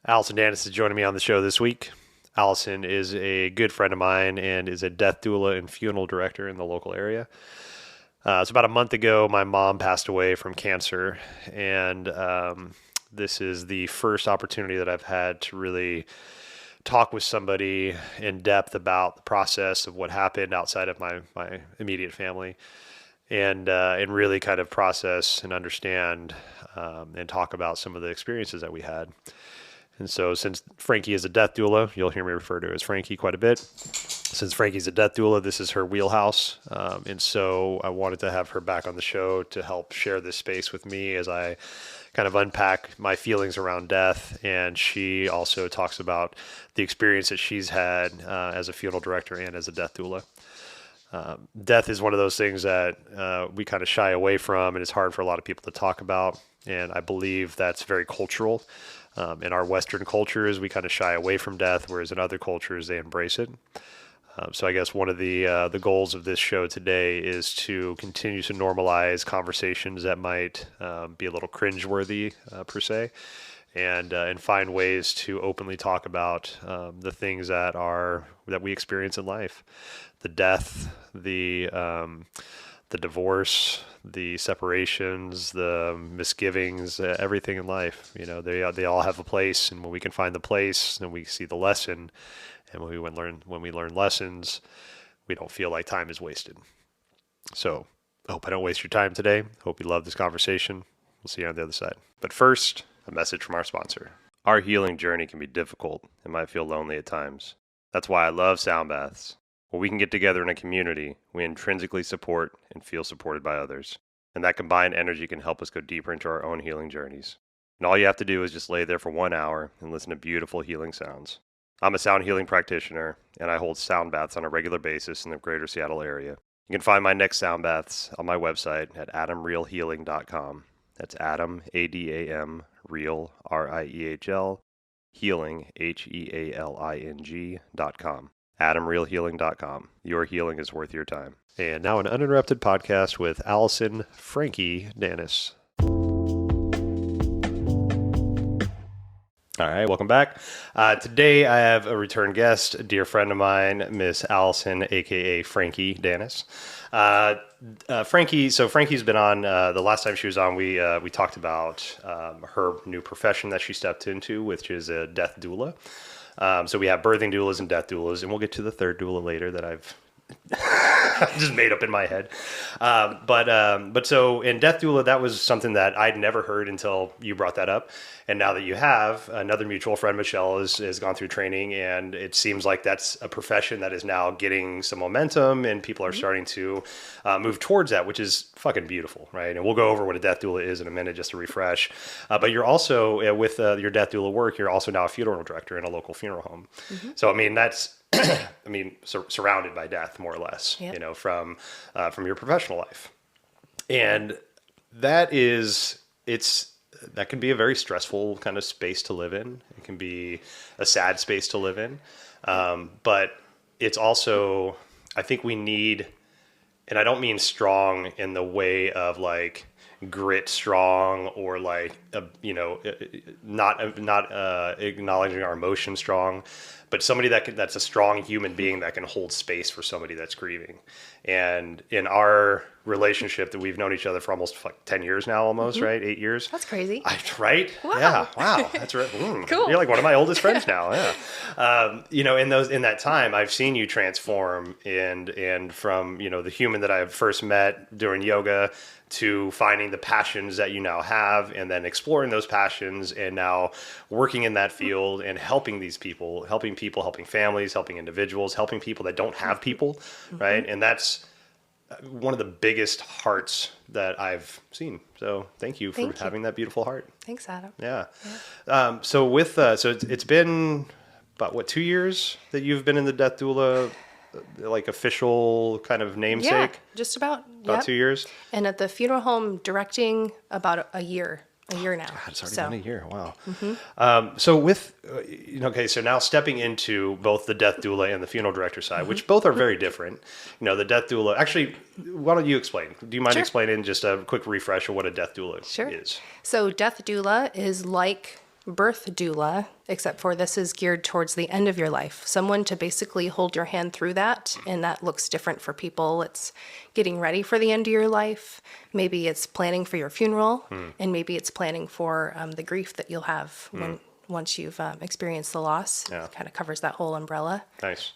Allison Danis is joining me on the show this week. Allison is a good friend of mine and is a death doula and funeral director in the local area. So about a month ago, my mom passed away from cancer, and this is the first opportunity that I've had to really talk with somebody in depth about the process of what happened outside of my immediate family, and really kind of process and understand and talk about some of the experiences that we had. And so since Frankie is a death doula, you'll hear me refer to her as Frankie quite a bit. Since Frankie's a death doula, this is her wheelhouse. And so I wanted to have her back on the show to help share this space with me as I kind of unpack my feelings around death. And she also talks about the experience that she's had as a funeral director and as a death doula. Death is one of those things that we kind of shy away from, and it's hard for a lot of people to talk about. And I believe that's very cultural. In our Western cultures, we kind of shy away from death, whereas in other cultures, they embrace it. So I guess one of the goals of this show today is to continue to normalize conversations that might be a little cringeworthy, per se, and find ways to openly talk about the things that we experience in life, the death, the divorce, the separations, the misgivings, everything in life. You know, they all have a place, and when we can find the place, then we see the lesson. And when we learn lessons, we don't feel like time is wasted. So I hope I don't waste your time today. Hope you love this conversation. We'll see you on the other side. But first, a message from our sponsor. Our healing journey can be difficult and might feel lonely at times. That's why I love sound baths. When we can get together in a community, we intrinsically support and feel supported by others. And that combined energy can help us go deeper into our own healing journeys. And all you have to do is just lay there for 1 hour and listen to beautiful healing sounds. I'm a sound healing practitioner, and I hold sound baths on a regular basis in the greater Seattle area. You can find my next sound baths on my website at adamrealhealing.com. That's Adam, A-D-A-M, Real, R-I-E-H-L, Healing, H-E-A-L-I-N-G.com. AdamRealHealing.com. Your healing is worth your time. And now an uninterrupted podcast with Allison Frankie Danis. All right, welcome back. Today I have a return guest, a dear friend of mine, Miss Allison, aka Frankie Danis. Frankie's been on. The last time she was on, we talked about her new profession that she stepped into, which is a death doula. So we have birthing doulas and death doulas, and we'll get to the third doula later that I've just made up in my head. But so in death doula, that was something that I'd never heard until you brought that up. And now that you have, another mutual friend, Michelle, has gone through training, and it seems like that's a profession that is now getting some momentum, and people are starting to move towards that, which is fucking beautiful, right? And we'll go over what a death doula is in a minute just to refresh. But you're also, with your death doula work, you're also now a funeral director in a local funeral home. Mm-hmm. So, I mean, that's, surrounded by death, more or less, yep. You know, from your professional life. And that can be a very stressful kind of space to live in. It can be a sad space to live in. But it's also, I think we need, and I don't mean strong in the way of like grit strong or like, not acknowledging our emotion strong, but somebody that's a strong human being that can hold space for somebody that's grieving. And in our relationship that we've known each other for almost like 10 years now, almost, mm-hmm. Right? 8 years. That's crazy. Right? Wow. Yeah. Wow. That's right. Cool. You're like one of my oldest friends now. Yeah. In that time, I've seen you transform and from, the human that I first met during yoga to finding the passions that you now have and then exploring those passions and now working in that field and helping people, helping families, helping individuals, helping people that don't have people, mm-hmm. Right? And that's one of the biggest hearts that I've seen. So thank you for having that beautiful heart. Thanks, Adam. Yeah. So it's been about 2 years that you've been in the death doula, like official kind of namesake? Yeah, just about 2 years. And at the funeral home directing about a year now. God, it's already been a year. Wow. Mm-hmm. So now stepping into both the death doula and the funeral director side, mm-hmm. which both are very different. The death doula, actually, why don't you explain? Do you mind explaining just a quick refresh of what a death doula is? So death doula is like birth doula, except for this is geared towards the end of your life. Someone to basically hold your hand through that, and that looks different for people. It's getting ready for the end of your life. Maybe it's planning for your funeral, and maybe it's planning for the grief that you'll have once you've experienced the loss. Yeah. It kind of covers that whole umbrella. Nice.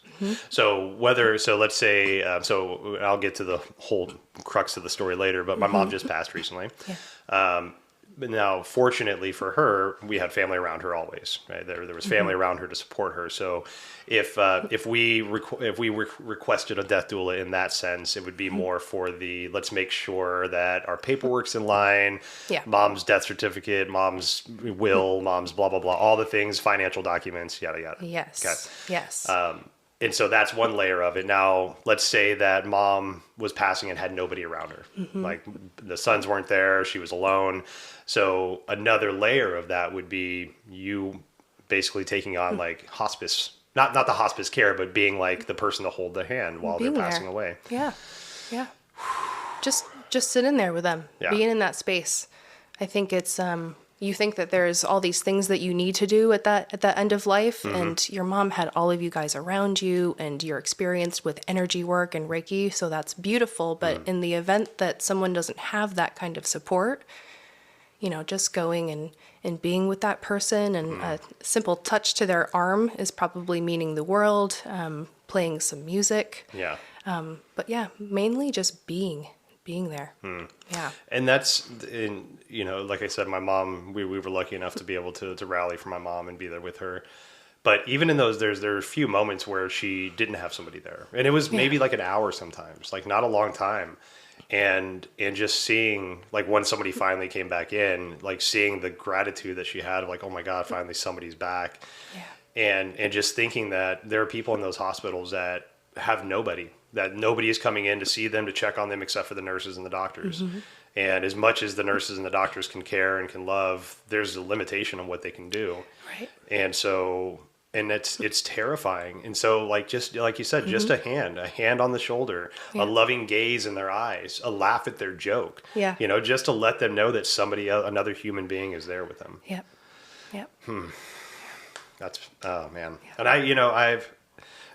So let's say, so I'll get to the whole crux of the story later, but my mom just passed recently. Yeah. But now, fortunately for her, we had family around her always. Right? There was family around her to support her. So if we requested a death doula in that sense, it would be more for the let's make sure that our paperwork's in line. Yeah. Mom's death certificate, mom's will, mom's blah blah blah, all the things, financial documents, yada yada. Yes. Okay. Yes. And so that's one layer of it. Now, let's say that mom was passing and had nobody around her. Like the sons weren't there. She was alone. So another layer of that would be you basically taking on like hospice, not the hospice care, but being like the person to hold the hand while they're passing away. Yeah. Yeah. Just sit in there with them, Yeah. being in that space. I think it's, you think that there's all these things that you need to do at that end of life, and your mom had all of you guys around you, and you're experienced with energy work and Reiki, so that's beautiful. But in the event that someone doesn't have that kind of support, just going and being with that person, and a simple touch to their arm is probably meaning the world. Playing some music, Yeah. but yeah, mainly just being there. Yeah. And that's, like I said, my mom, we were lucky enough to be able to rally for my mom and be there with her. But even in those, there are a few moments where she didn't have somebody there. And it was maybe like an hour sometimes, like not a long time. And just seeing, like when somebody finally came back in, like seeing the gratitude that she had of like, oh my God, finally somebody's back. Yeah. And just thinking that there are people in those hospitals that have nobody, that nobody is coming in to see them, to check on them, except for the nurses and the doctors. And as much as the nurses and the doctors can care and can love, there's a limitation on what they can do. Right. And so, and it's terrifying. And so, like, just like you said, just a hand on the shoulder, a loving gaze in their eyes, a laugh at their joke. Yeah. Just to let them know that somebody, another human being is there with them. Yep. Yep. That's, oh man. And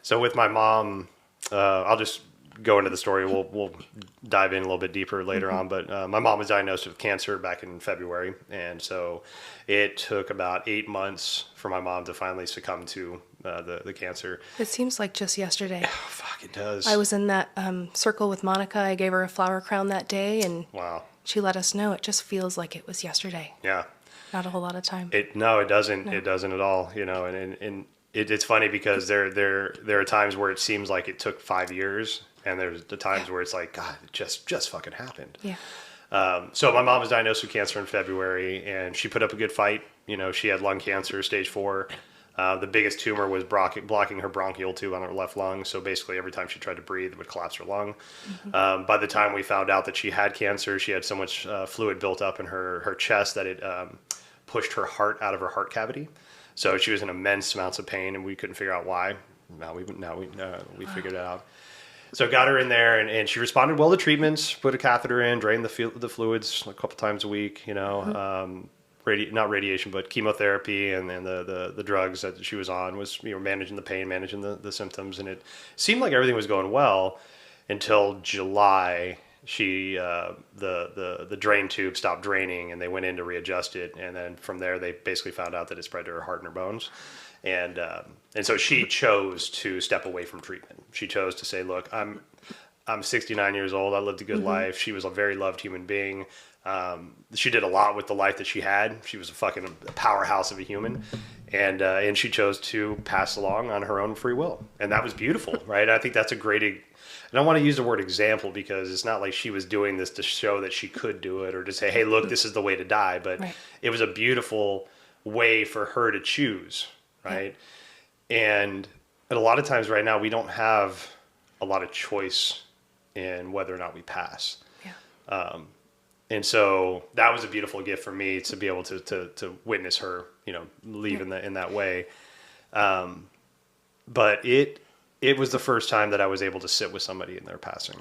so with my mom, I'll just go into the story. We'll dive in a little bit deeper later on. But my mom was diagnosed with cancer back in February. And so it took about 8 months for my mom to finally succumb to the cancer. It seems like just yesterday. Oh, fuck, it does. I was in that circle with Monica. I gave her a flower crown that day, and Wow. she let us know. It just feels like it was yesterday. Yeah. Not a whole lot of time. No, it doesn't. No. It doesn't at all. And it's funny because there are times where it seems like it took 5 years, and there's the times where it's like, God, it just fucking happened. Yeah. So my mom was diagnosed with cancer in February, and she put up a good fight. She had lung cancer, stage 4. The biggest tumor was blocking her bronchial tube on her left lung. So basically every time she tried to breathe, it would collapse her lung. By the time we found out that she had cancer, she had so much fluid built up in her chest that it pushed her heart out of her heart cavity. So she was in immense amounts of pain, and we couldn't figure out why. Now we figured it out. So got her in there, and she responded well to treatments. Put a catheter in, drained the fluids a couple times a week. Not radiation, but chemotherapy, and the drugs that she was on was managing the pain, managing the symptoms, and it seemed like everything was going well until July. She the drain tube stopped draining, and they went in to readjust it, and then from there they basically found out that it spread to her heart and her bones, and so she chose to step away from treatment. She chose to say, "Look, I'm 69 years old. I lived a good life." She was a very loved human being. She did a lot with the life that she had. She was a fucking powerhouse of a human, and she chose to pass along on her own free will, and that was beautiful, right? I think that's a great. I don't want to use the word example because it's not like she was doing this to show that she could do it or to say, hey, look, this is the way to die. But It was a beautiful way for her to choose, right? Yeah. And a lot of times right now, we don't have a lot of choice in whether or not we pass. Yeah. And so that was a beautiful gift for me to be able to witness her, leave in that way. But it was the first time that I was able to sit with somebody in their passing.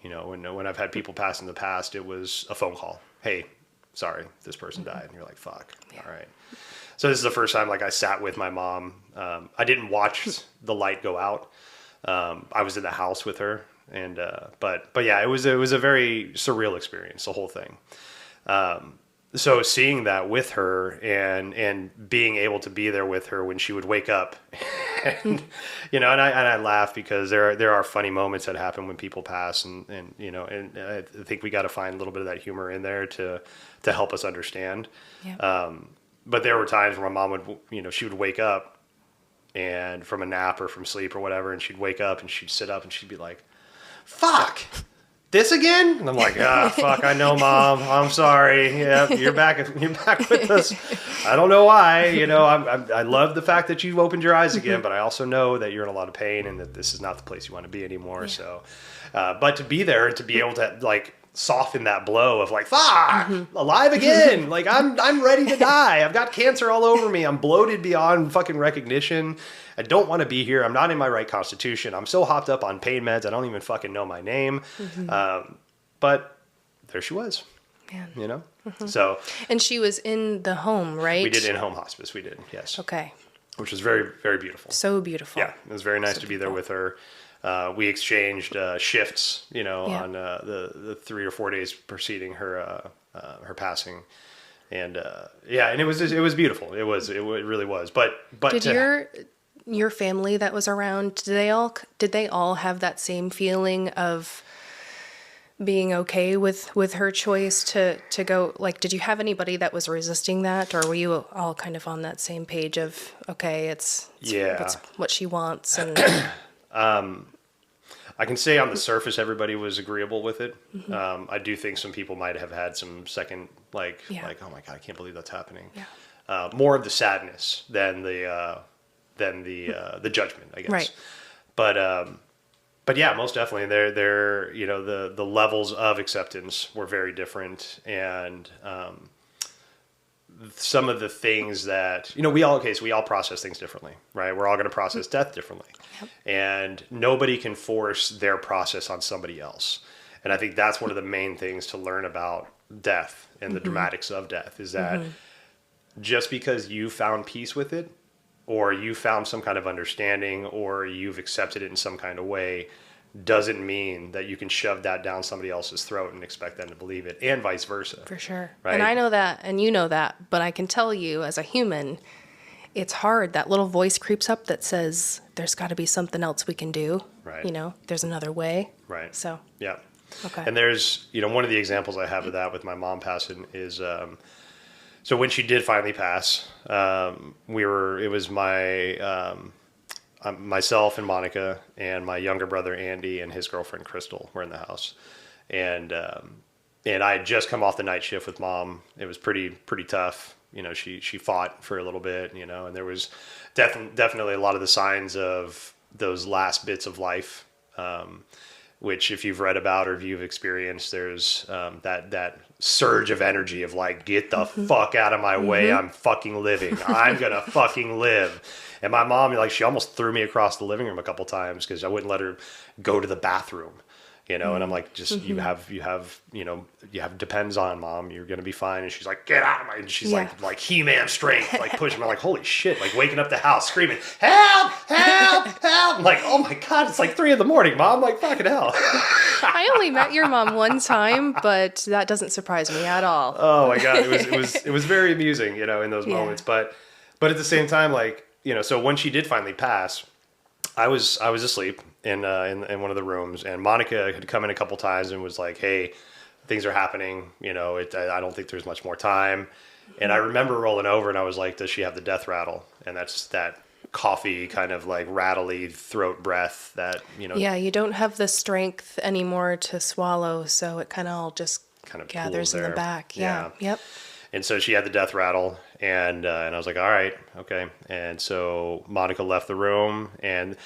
When I've had people pass in the past, it was a phone call. Hey, sorry, this person died. And you're like, fuck. Yeah. All right. So this is the first time like I sat with my mom. I didn't watch the light go out. I was in the house with her, and but yeah, it was a very surreal experience, the whole thing. So seeing that with her and being able to be there with her when she would wake up, and and I laugh because there are funny moments that happen when people pass, and I think we got to find a little bit of that humor in there to help us understand. Yeah. But there were times where my mom would she would wake up and from a nap or from sleep or whatever, and she'd wake up and she'd sit up and she'd be like, "Fuck. This again?" And I'm like, fuck, I know, Mom. I'm sorry. Yeah, you're back with us. I don't know why. I love the fact that you opened your eyes again, but I also know that you're in a lot of pain and that this is not the place you want to be anymore. Yeah. So, but to be there and to be able to like soften that blow of like, fuck, alive again. Like I'm ready to die. I've got cancer all over me. I'm bloated beyond fucking recognition. I don't want to be here. I'm not in my right constitution. I'm so hopped up on pain meds. I don't even fucking know my name. But there she was, Man. So. And she was in the home, right? We did in-home hospice. We did. Yes. Okay. Which was very, very beautiful. So beautiful. Yeah. It was very nice to be there with her. We exchanged shifts, on the 3 or 4 days preceding her passing. And and it was beautiful. It really was. But did your family that was around, did they all have that same feeling of being okay with her choice to go? Like, did you have anybody that was resisting that, or were you all kind of on that same page of, okay, it's what she wants? And I can say on the surface, everybody was agreeable with it. I do think some people might have had some second, like, oh my God, I can't believe that's happening. Yeah. More of the sadness than the judgment, I guess. Right. But yeah, most definitely the levels of acceptance were very different. And, some of the things that, we all process things differently, right? We're all going to process death differently. Yep. And nobody can force their process on somebody else. And I think that's one of the main things to learn about death and the dramatics of death is that just because you found peace with it, or you found some kind of understanding, or you've accepted it in some kind of way, doesn't mean that you can shove that down somebody else's throat and expect them to believe it, and vice versa. For sure. Right? And I know that, and you know that, but I can tell you as a human, it's hard. That little voice creeps up that says, there's got to be something else we can do. Right. There's another way. Right. So. Yeah. Okay. And there's, one of the examples I have of that with my mom passing is, so when she did finally pass, it was myself and Monica and my younger brother Andy and his girlfriend Crystal were in the house, and I had just come off the night shift with Mom. It was pretty tough. She fought for a little bit, and there was definitely a lot of the signs of those last bits of life, which if you've read about or if you've experienced, there's that surge of energy of like, get the fuck out of my way. I'm fucking living. I'm going to fucking live. And my mom, she almost threw me across the living room a couple times because I wouldn't let her go to the bathroom, and I'm like, just, you have depends on, Mom, you're going to be fine. And she's like, get out of my, and she's like He-Man strength, like pushing me, like, holy shit, like waking up the house screaming, help, help, help. I'm like, oh my God, it's like 3 a.m, Mom, like fucking hell. I only met your mom one time, but that doesn't surprise me at all. Oh my God. It was very amusing, in those moments, but at the same time, like, so when she did finally pass, I was asleep in one of the rooms, and Monica had come in a couple times and was like, hey, things are happening. I don't think there's much more time. And I remember rolling over and I was like, does she have the death rattle? And that's that coughy kind of like rattly throat breath that, Yeah, you don't have the strength anymore to swallow, so it kind of all just kind of gathers in the back. Yeah. Yep. And so she had the death rattle, and I was like, all right, okay. And so Monica left the room, and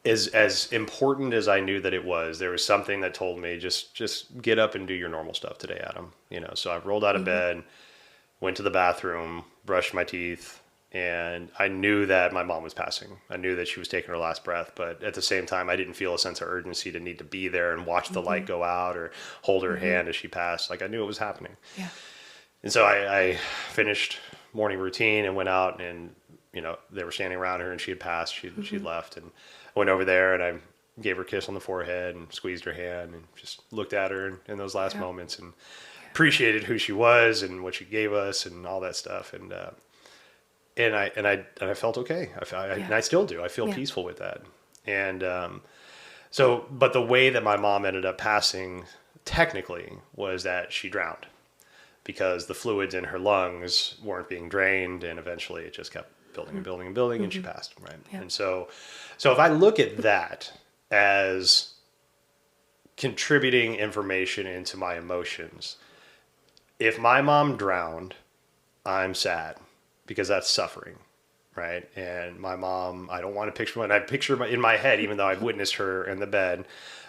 as important as I knew that it was, there was something that told me, just get up and do your normal stuff today, Adam. So I rolled out of bed, went to the bathroom, brushed my teeth, and I knew that my mom was passing. I knew that she was taking her last breath, but at the same time, I didn't feel a sense of urgency to need to be there and watch the light go out or hold her hand as she passed. Like, I knew it was happening. Yeah. And so I finished morning routine and went out and, they were standing around her and she had passed. She'd left, and I went over there and I gave her a kiss on the forehead and squeezed her hand and just looked at her in those last moments and appreciated who she was and what she gave us and all that stuff. And I felt okay. And I still do. I feel peaceful with that. And but the way that my mom ended up passing technically was that she drowned because the fluids in her lungs weren't being drained, and eventually it just kept building and building and building, and she passed, right? Yeah. And so if I look at that as contributing information into my emotions, if my mom drowned, I'm sad because that's suffering, right? And my mom, I don't want to picture, when I picture in my head, even though I've witnessed her in the bed,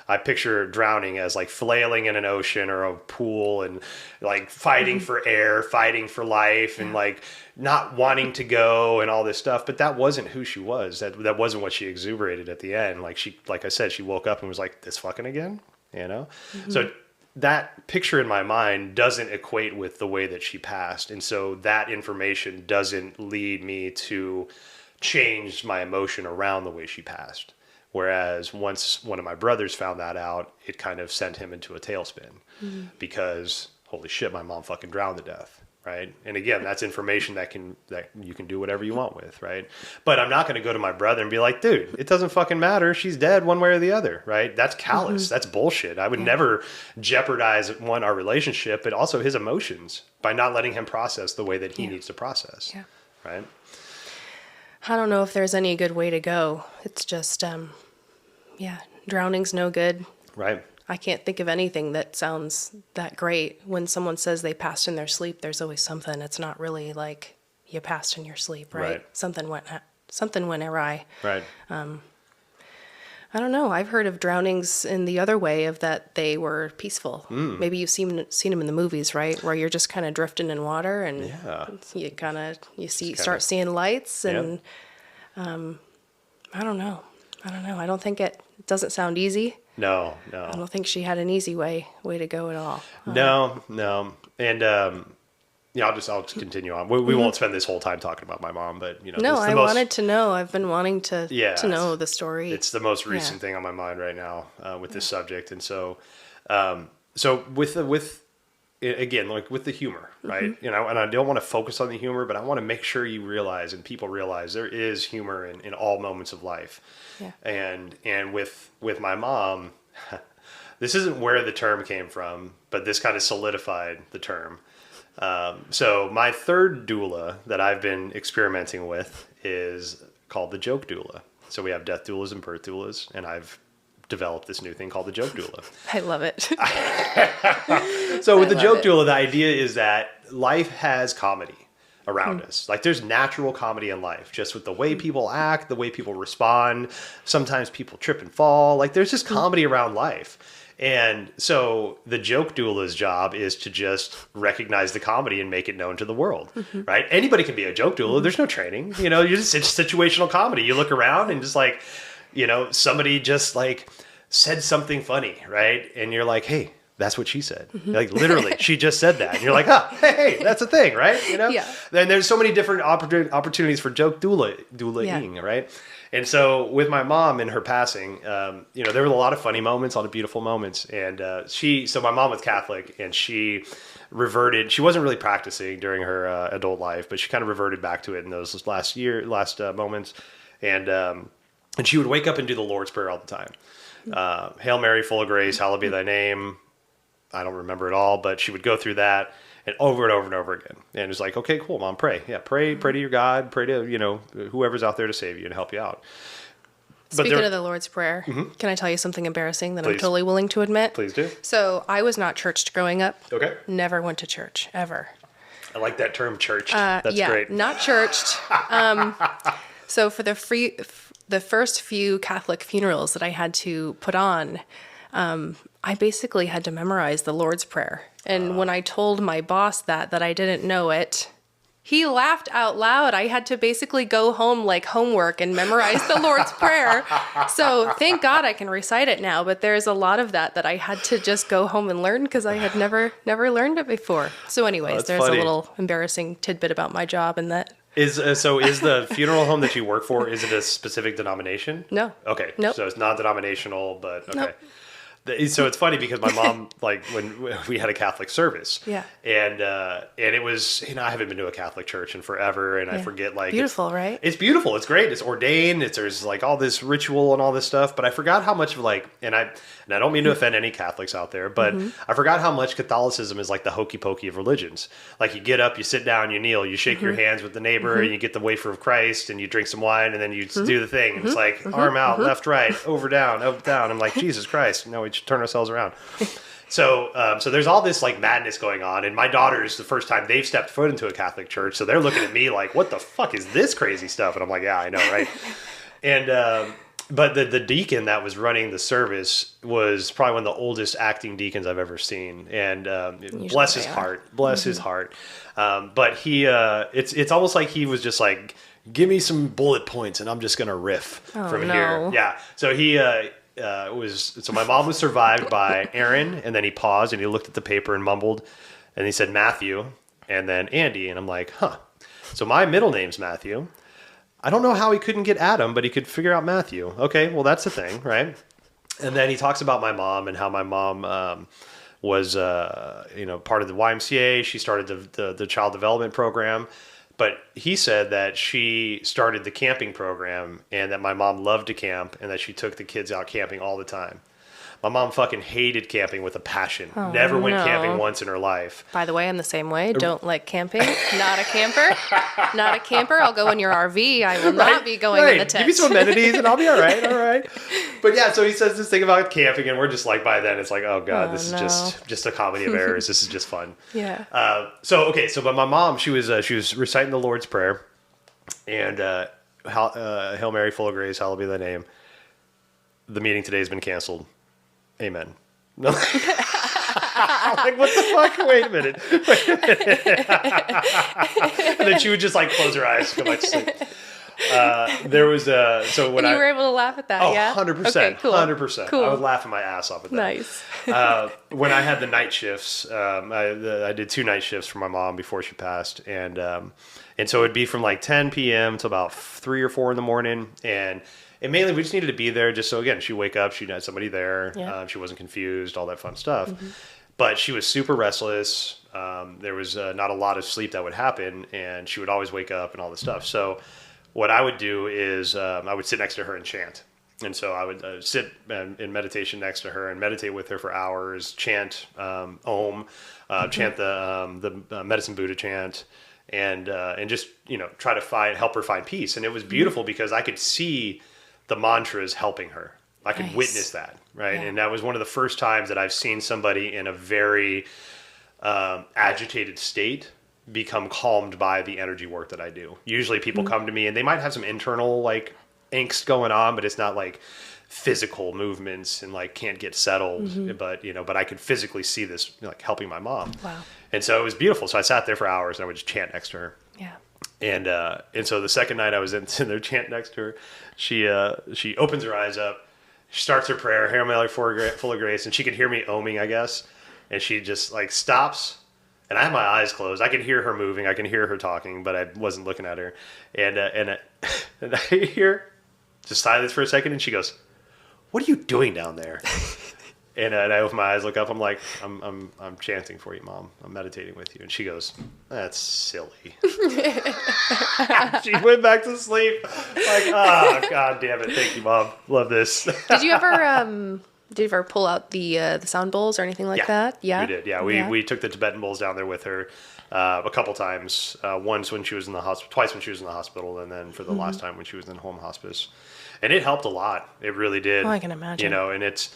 I picture drowning as like flailing in an ocean or a pool and like fighting for air, fighting for life, and like not wanting to go and all this stuff. But that wasn't who she was. That wasn't what she exuberated at the end. Like I said, she woke up and was like, this fucking again, So that picture in my mind doesn't equate with the way that she passed. And so that information doesn't lead me to change my emotion around the way she passed. Whereas once one of my brothers found that out, it kind of sent him into a tailspin because holy shit, my mom fucking drowned to death. Right. And again, that's information that you can do whatever you want with. Right. But I'm not going to go to my brother and be like, dude, it doesn't fucking matter. She's dead one way or the other. Right. That's callous. That's bullshit. I would never jeopardize our relationship, but also his emotions by not letting him process the way that he needs to process. Yeah. Right. I don't know if there's any good way to go. It's just, drowning's no good. Right. I can't think of anything that sounds that great. When someone says they passed in their sleep, there's always something. It's not really like you passed in your sleep, right? Something went awry. Right. I don't know. I've heard of drownings in the other way, of that they were peaceful. Maybe you've seen them in the movies, right? Where you're just kind of drifting in water and you start seeing lights and I don't know. I don't think it doesn't sound easy. No. I don't think she had an easy way to go at all. No. And I'll just continue on. We won't spend this whole time talking about my mom, but No, I wanted to know. I've been wanting to know the story. It's the most recent thing on my mind right now with this subject, and so with again, like with the humor, right? And I don't want to focus on the humor, but I want to make sure you realize and people realize there is humor in all moments of life. Yeah. And with my mom, this isn't where the term came from, but this kind of solidified the term. So my third doula that I've been experimenting with is called the joke doula. So we have death doulas and birth doulas, and I've developed this new thing called the joke doula. I love it. So with the joke doula, the idea is that life has comedy around us. Like there's natural comedy in life, just with the way people act, the way people respond. Sometimes people trip and fall. Like there's just comedy around life. And so the joke doula's job is to just recognize the comedy and make it known to the world, right? Anybody can be a joke doula. There's no training. It's situational comedy. You look around and just like, somebody just like said something funny, right? And you're like, hey, that's what she said. Like literally, she just said that. And you're like, hey, that's a thing, right? Yeah. Then there's so many different opportunities for joke doula-ing, right? And so with my mom and her passing, there were a lot of funny moments, a lot of beautiful moments. And so my mom was Catholic, and she reverted. She wasn't really practicing during her adult life, but she kind of reverted back to it in those last moments. And she would wake up and do the Lord's Prayer all the time. Hail Mary, full of grace, hallowed be thy name. I don't remember it all, but she would go through that and over and over and over again. And it's like, okay, cool, Mom, pray. Yeah, pray to your God, pray to, whoever's out there to save you and help you out. Speaking of the Lord's Prayer, can I tell you something embarrassing that I'm totally willing to admit? Please do. So I was not churched growing up. Okay. Never went to church, ever. I like that term, churched. That's great. Not churched. So for the first few Catholic funerals that I had to put on, I basically had to memorize the Lord's Prayer. And when I told my boss that I didn't know it, He laughed out loud. I had to basically go home like homework and memorize the Lord's Prayer. So thank God I can recite it now. But there's a lot of that I had to just go home and learn because I had never learned it before. So anyways, there's funny. a little embarrassing tidbit about my job and that. Is the funeral home that you work for, is it a specific denomination? No. Okay. Nope. So it's not denominational, but okay. Nope. So it's funny because my mom, like when we had a Catholic service, Yeah. and it was, I haven't been to a Catholic church in forever, and I forget, like, beautiful, right? It's beautiful. It's great. It's ordained. There's like all this ritual and all this stuff, but I forgot how much of like, and I don't mean to offend any Catholics out there, but I forgot how much Catholicism is like the hokey pokey of religions. Like you get up, you sit down, you kneel, you shake your hands with the neighbor, and you get the wafer of Christ, and you drink some wine, and then you do the thing. And it's like arm out, left, right, over, down, up, down. I'm like, Jesus Christ. No, we should turn ourselves around. So there's all this like madness going on, and my daughter's the first time they've stepped foot into a Catholic church, so they're looking at me like, what the fuck is this crazy stuff? And I'm like, yeah, I know, right? And but the deacon that was running the service was probably one of the oldest acting deacons I've ever seen, and bless his heart, his heart. But he, it's almost like he was just like, give me some bullet points, and I'm just gonna riff from here. Yeah. So he. So my mom was survived by Aaron, and then he paused and he looked at the paper and mumbled, and he said Matthew, and then Andy, and I'm like, huh. So my middle name's Matthew. I don't know how he couldn't get Adam, but he could figure out Matthew. Okay, well that's the thing, right? And then he talks about my mom and how my mom was part of the YMCA. She started the child development program. But he said that she started the camping program and that my mom loved to camp and that she took the kids out camping all the time. My mom fucking hated camping with a passion. Never went camping once in her life. By the way, I'm the same way. Don't like camping. Not a camper. Not a camper. I'll go in your RV. I will not be going in the tent. Give me some amenities and I'll be all right. All right. But yeah, so he says this thing about camping, and we're just like, by then it's like, oh God, this is just a comedy of errors. This is just fun. Yeah. But my mom, she was reciting the Lord's Prayer, and Hail Mary, full of grace, hallowed be thy name. The meeting today has been canceled. Amen. No. I'm like, what the fuck? Wait a minute. And then she would just like close her eyes and go back to sleep. There was so when you were able to laugh at that, yeah? 100%. Okay, cool. 100%. Cool. I was laughing my ass off at that. Nice. When I had the night shifts, I did 2 night shifts for my mom before she passed, and so it'd be from like 10 p.m. to about 3 or 4 in the morning, and mainly we just needed to be there just so, again, she'd wake up, she'd have somebody there, she wasn't confused, all that fun stuff. But she was super restless. There was not a lot of sleep that would happen, and she would always wake up and all this stuff. So what I would do is I would sit next to her and chant. And so I would sit in meditation next to her and meditate with her for hours, chant Om, chant the Medicine Buddha chant, and just try to help her find peace. And it was beautiful because I could see the mantras helping her. I could witness that, right? Yeah. And that was one of the first times that I've seen somebody in a very agitated state become calmed by the energy work that I do. Usually people come to me and they might have some internal like angst going on, but it's not like physical movements and like can't get settled. But I could physically see this like helping my mom. Wow. And so it was beautiful. So I sat there for hours and I would just chant next to her. Yeah. And so the second night I was in there chanting next to her, she opens her eyes up, she starts her prayer, Hail Mary, full of grace, and she could hear me oming, I guess. And she just like stops, and I have my eyes closed. I can hear her moving, I can hear her talking, but I wasn't looking at her. And I hear just silence for a second, and she goes, "What are you doing down there?" And I open my eyes, look up. I'm like, I'm chanting for you, Mom. I'm meditating with you. And she goes, "That's silly." She went back to sleep. Like, oh, God damn it. Thank you, Mom. Love this. Did you ever pull out the sound bowls or anything like that? Yeah, we did. Yeah, we took the Tibetan bowls down there with her a couple times. Once when she was in the hospital, twice when she was in the hospital, and then for the last time when she was in home hospice. And it helped a lot. It really did. Oh, I can imagine. And it's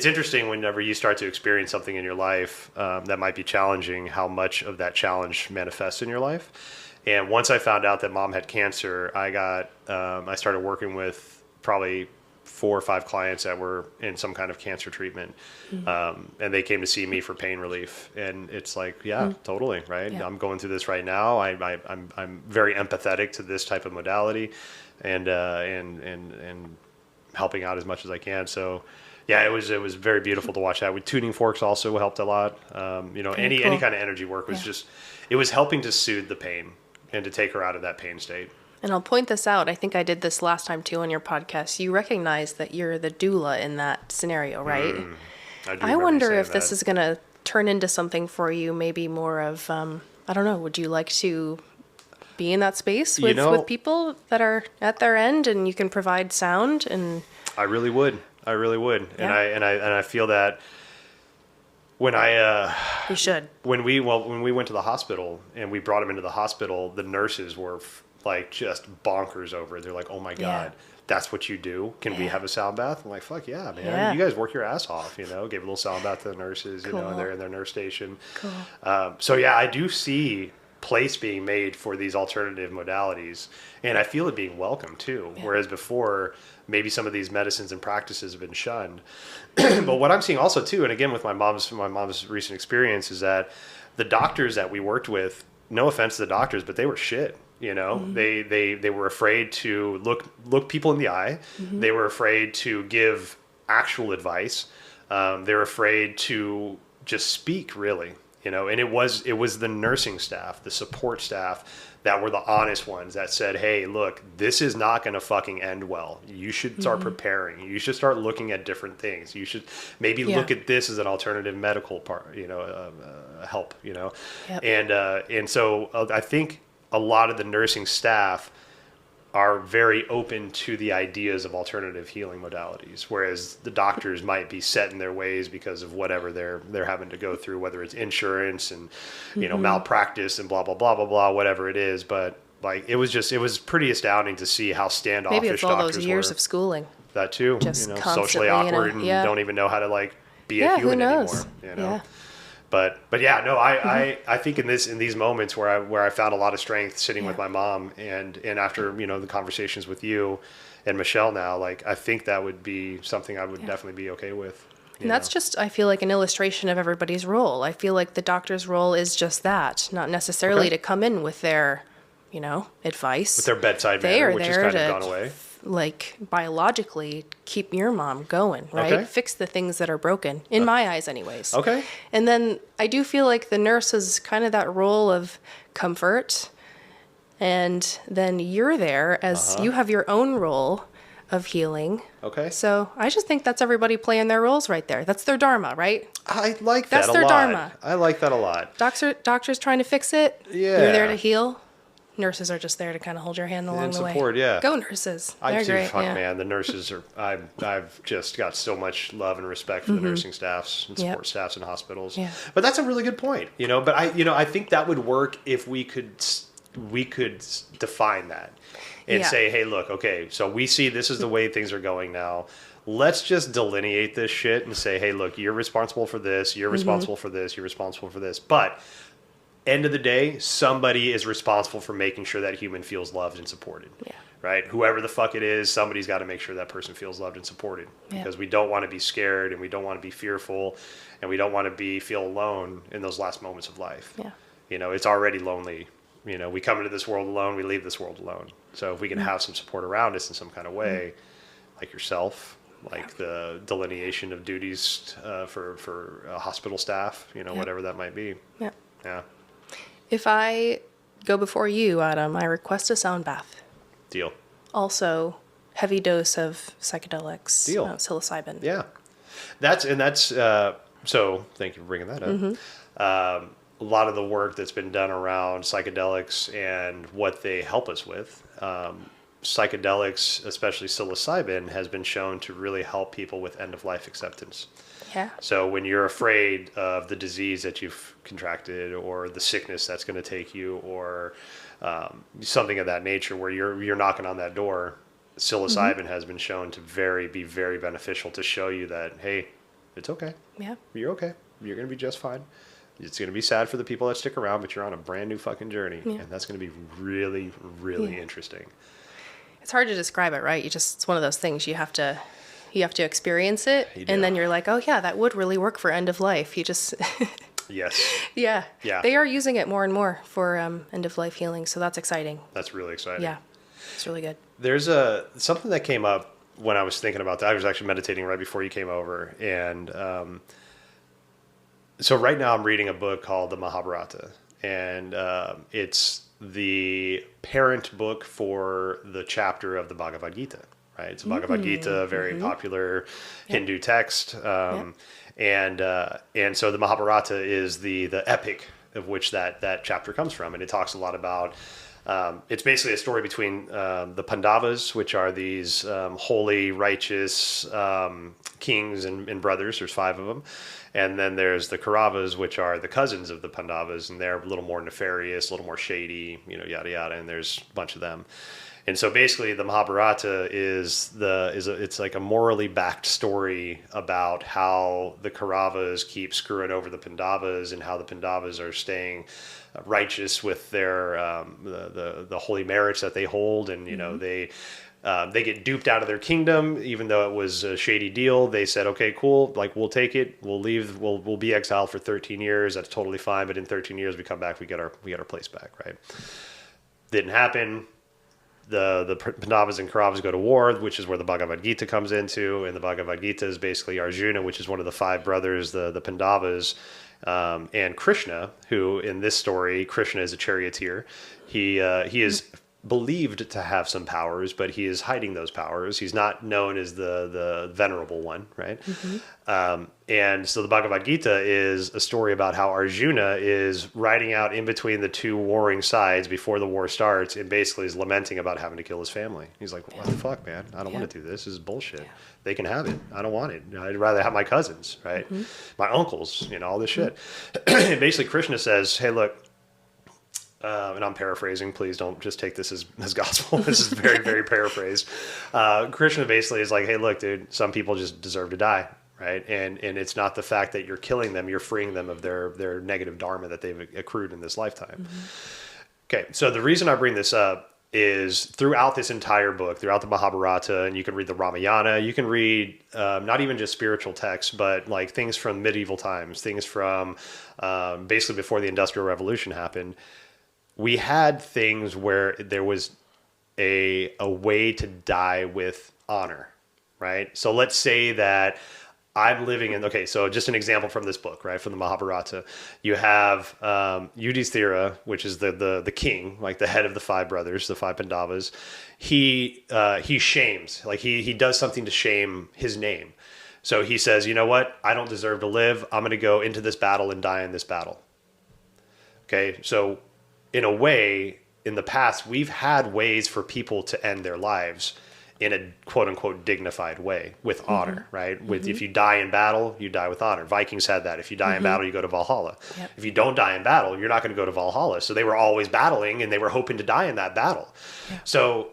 interesting whenever you start to experience something in your life that might be challenging, how much of that challenge manifests in your life. And once I found out that Mom had cancer, I started working with probably 4 or 5 clients that were in some kind of cancer treatment. And they came to see me for pain relief. And it's like, yeah, totally. Right. Yeah. I'm going through this right now. I'm very empathetic to this type of modality and helping out as much as I can. So yeah, it was very beautiful to watch that. With tuning forks also helped a lot. Any kind of energy work was just, it was helping to soothe the pain and to take her out of that pain state. And I'll point this out. I think I did this last time too on your podcast. You recognize that you're the doula in that scenario, right? I wonder if this is going to turn into something for you, maybe more of, I don't know, would you like to be in that space with people that are at their end and you can provide sound? And I really would. Yeah. And I feel that when we should. when we went to the hospital and we brought him into the hospital, the nurses were like just bonkers over it. They're like, "Oh my God, that's what you do? Can we have a sound bath?" I'm like, "Fuck yeah, man. Yeah. You guys work your ass off, Gave a little sound bath to the nurses, Cool. and they're in their nurse station. Cool. So yeah, I do see place being made for these alternative modalities, and I feel it being welcome too. Yeah. Whereas before, maybe some of these medicines and practices have been shunned. But what I'm seeing also too, and again with my mom's recent experience, is that the doctors that we worked with, no offense to the doctors, but they were shit. They were afraid to look people in the eye. They were afraid to give actual advice. They were afraid to just speak, really. And it was the nursing staff, the support staff that were the honest ones that said, "Hey, look, this is not going to fucking end well. You should start preparing. You should start looking at different things. You should maybe look at this as an alternative medical help, Yep. And so I think a lot of the nursing staff are very open to the ideas of alternative healing modalities, whereas the doctors might be set in their ways because of whatever they're having to go through, whether it's insurance and malpractice and blah blah blah blah blah, whatever it is. But like it was pretty astounding to see how standoffish Maybe it's all doctors those years were. of schooling. That too, Just socially constantly, awkward and don't even know how to like be a human who knows? anymore. Yeah. But yeah, no, I think in these moments where I found a lot of strength sitting with my mom and after the conversations with you and Michelle now, like I think that would be something I would definitely be okay with. And that's just, I feel like, an illustration of everybody's role. I feel like the doctor's role is just that, not necessarily to come in with their, advice. With their bedside manner, which has kind of gone away. Like biologically keep your mom going, right? Okay. Fix the things that are broken, in my eyes anyways. Okay. And then I do feel like the nurse is kind of that role of comfort. And then you're there as you have your own role of healing. Okay. So I just think that's everybody playing their roles right there. That's their dharma, right? I like that That's a their lot. dharma. I like that a lot. Doctors trying to fix it. Yeah. You're there to heal. Nurses are just there to kind of hold your hand along And the way. support, yeah. Go nurses. I They're too, great. fuck yeah. man, the nurses are. I've just got so much love and respect for the nursing staffs and support staffs in hospitals. Yeah. But that's a really good point, But I think that would work if we could define that and say, hey, look, okay, so we see this is the way things are going now. Let's just delineate this shit and say, hey, look, you're responsible for this. You're responsible for this. You're responsible for this. But end of the day, somebody is responsible for making sure that human feels loved and supported. Yeah. Right? Whoever the fuck it is, somebody's got to make sure that person feels loved and supported. Yeah. Because we don't want to be scared and we don't want to be fearful and we don't want to feel alone in those last moments of life. Yeah. It's already lonely. We come into this world alone, we leave this world alone. So if we can have some support around us in some kind of way, like yourself, like the delineation of duties for hospital staff, whatever that might be. Yeah. Yeah. If I go before you, Adam, I request a sound bath. Deal. Also, heavy dose of psychedelics. Deal. Psilocybin. Yeah. That's so thank you for bringing that up. A lot of the work that's been done around psychedelics and what they help us with, psychedelics, especially psilocybin, has been shown to really help people with end-of-life acceptance. Yeah. So when you're afraid of the disease that you've contracted or the sickness that's going to take you or something of that nature where you're knocking on that door, psilocybin has been shown to be very beneficial to show you that, hey, it's okay. Yeah. You're okay. You're going to be just fine. It's going to be sad for the people that stick around, but you're on a brand new fucking journey. Yeah. And that's going to be really, really interesting. It's hard to describe it, right? It's one of those things you have to You have to experience it, You do. and then you're like, oh yeah, that would really work for end of life. You just, Yes. yeah. Yeah. They are using it more and more for end of life healing, so that's exciting. That's really exciting. Yeah, it's really good. There's something that came up when I was thinking about that. I was actually meditating right before you came over. And so right now I'm reading a book called the Mahabharata. And it's the parent book for the chapter of the Bhagavad Gita. Right? It's a Bhagavad Gita, very popular Hindu text. And so the Mahabharata is the epic of which that chapter comes from. And it talks a lot about, it's basically a story between the Pandavas, which are these holy, righteous kings and brothers. There's 5 of them. And then there's the Kauravas, which are the cousins of the Pandavas, and they're a little more nefarious, a little more shady, yada, yada. And there's a bunch of them. And so basically the Mahabharata it's like a morally backed story about how the Kauravas keep screwing over the Pandavas and how the Pandavas are staying righteous with their the holy merits that they hold. And, they get duped out of their kingdom, even though it was a shady deal. They said, okay, cool. Like, we'll take it. We'll leave. We'll be exiled for 13 years. That's totally fine. But in 13 years, we come back, we get our place back. Right. Didn't happen. The Pandavas and Kauravas go to war, which is where the Bhagavad Gita comes into. And the Bhagavad Gita is basically Arjuna, which is one of the 5 brothers, the Pandavas, and Krishna, who in this story, Krishna is a charioteer. He is believed to have some powers, but he is hiding those powers. He's not known as the venerable one, right? And so the Bhagavad Gita is a story about how Arjuna is riding out in between the 2 warring sides before the war starts, and basically is lamenting about having to kill his family. He's like, what the fuck, man? I don't want to do this. This is bullshit. They can have it. I don't want it. I'd rather have my cousins, right? My uncles, all this shit. And basically Krishna says, hey, look, and I'm paraphrasing, please don't just take this as gospel. This is very, very paraphrased. Krishna basically is like, hey, look, dude, some people just deserve to die, right? And it's not the fact that you're killing them, you're freeing them of their negative dharma that they've accrued in this lifetime. Okay, so the reason I bring this up is throughout this entire book, throughout the Mahabharata, and you can read the Ramayana, you can read not even just spiritual texts, but like things from medieval times, things from basically before the Industrial Revolution happened. We had things where there was a way to die with honor, right? So let's say that I'm living in, okay, so just an example from this book, right, from the Mahabharata. You have Yudhishthira, which is the king, like the head of the 5 brothers, the 5 Pandavas. He shames, like he does something to shame his name. So he says, you know what, I don't deserve to live. I'm going to go into this battle and die in this battle. Okay, so in a way, in the past, we've had ways for people to end their lives in a quote unquote dignified way with honor, right? With if you die in battle, you die with honor. Vikings had that. If you die in battle, you go to Valhalla. Yep. If you don't die in battle, you're not going to go to Valhalla. So they were always battling and they were hoping to die in that battle. Yeah. So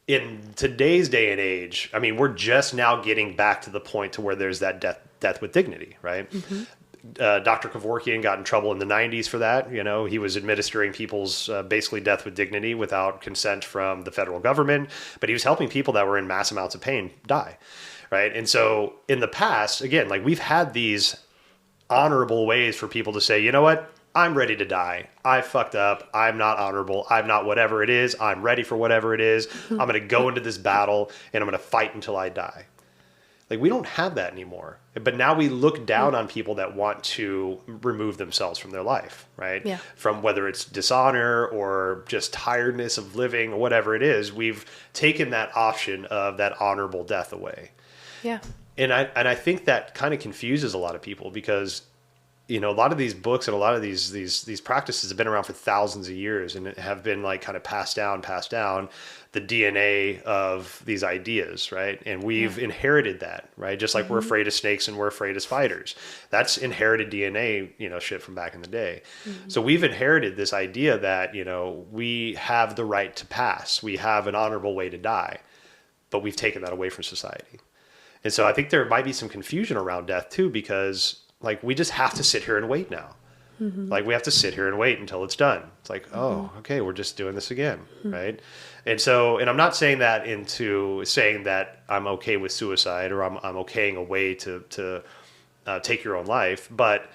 in today's day and age, I mean, we're just now getting back to the point to where there's that death with dignity, right? Dr. Kevorkian got in trouble in the 90s for that. He was administering people's basically death with dignity without consent from the federal government, but he was helping people that were in mass amounts of pain die, right? And so in the past, again, like we've had these honorable ways for people to say, you know what, I'm ready to die. I fucked up. I'm not honorable. I'm not whatever it is. I'm ready for whatever it is. I'm going to go into this battle and I'm going to fight until I die. Like, we don't have that anymore. But now we look down on people that want to remove themselves from their life, right? Yeah. From whether it's dishonor or just tiredness of living or whatever it is, we've taken that option of that honorable death away. Yeah. And I think that kind of confuses a lot of people because, a lot of these books and a lot of these practices have been around for thousands of years and have been like kind of passed down the DNA of these ideas, right? And we've inherited that, right? Just like we're afraid of snakes and we're afraid of spiders. That's inherited DNA, shit from back in the day. So we've inherited this idea that, we have the right to pass. We have an honorable way to die, but we've taken that away from society. And so I think there might be some confusion around death too, because like we just have to sit here and wait now. Like we have to sit here and wait until it's done. It's like, oh, okay, we're just doing this again, right? And so, and I'm not saying that into saying that I'm okay with suicide or I'm okaying a way to take your own life, but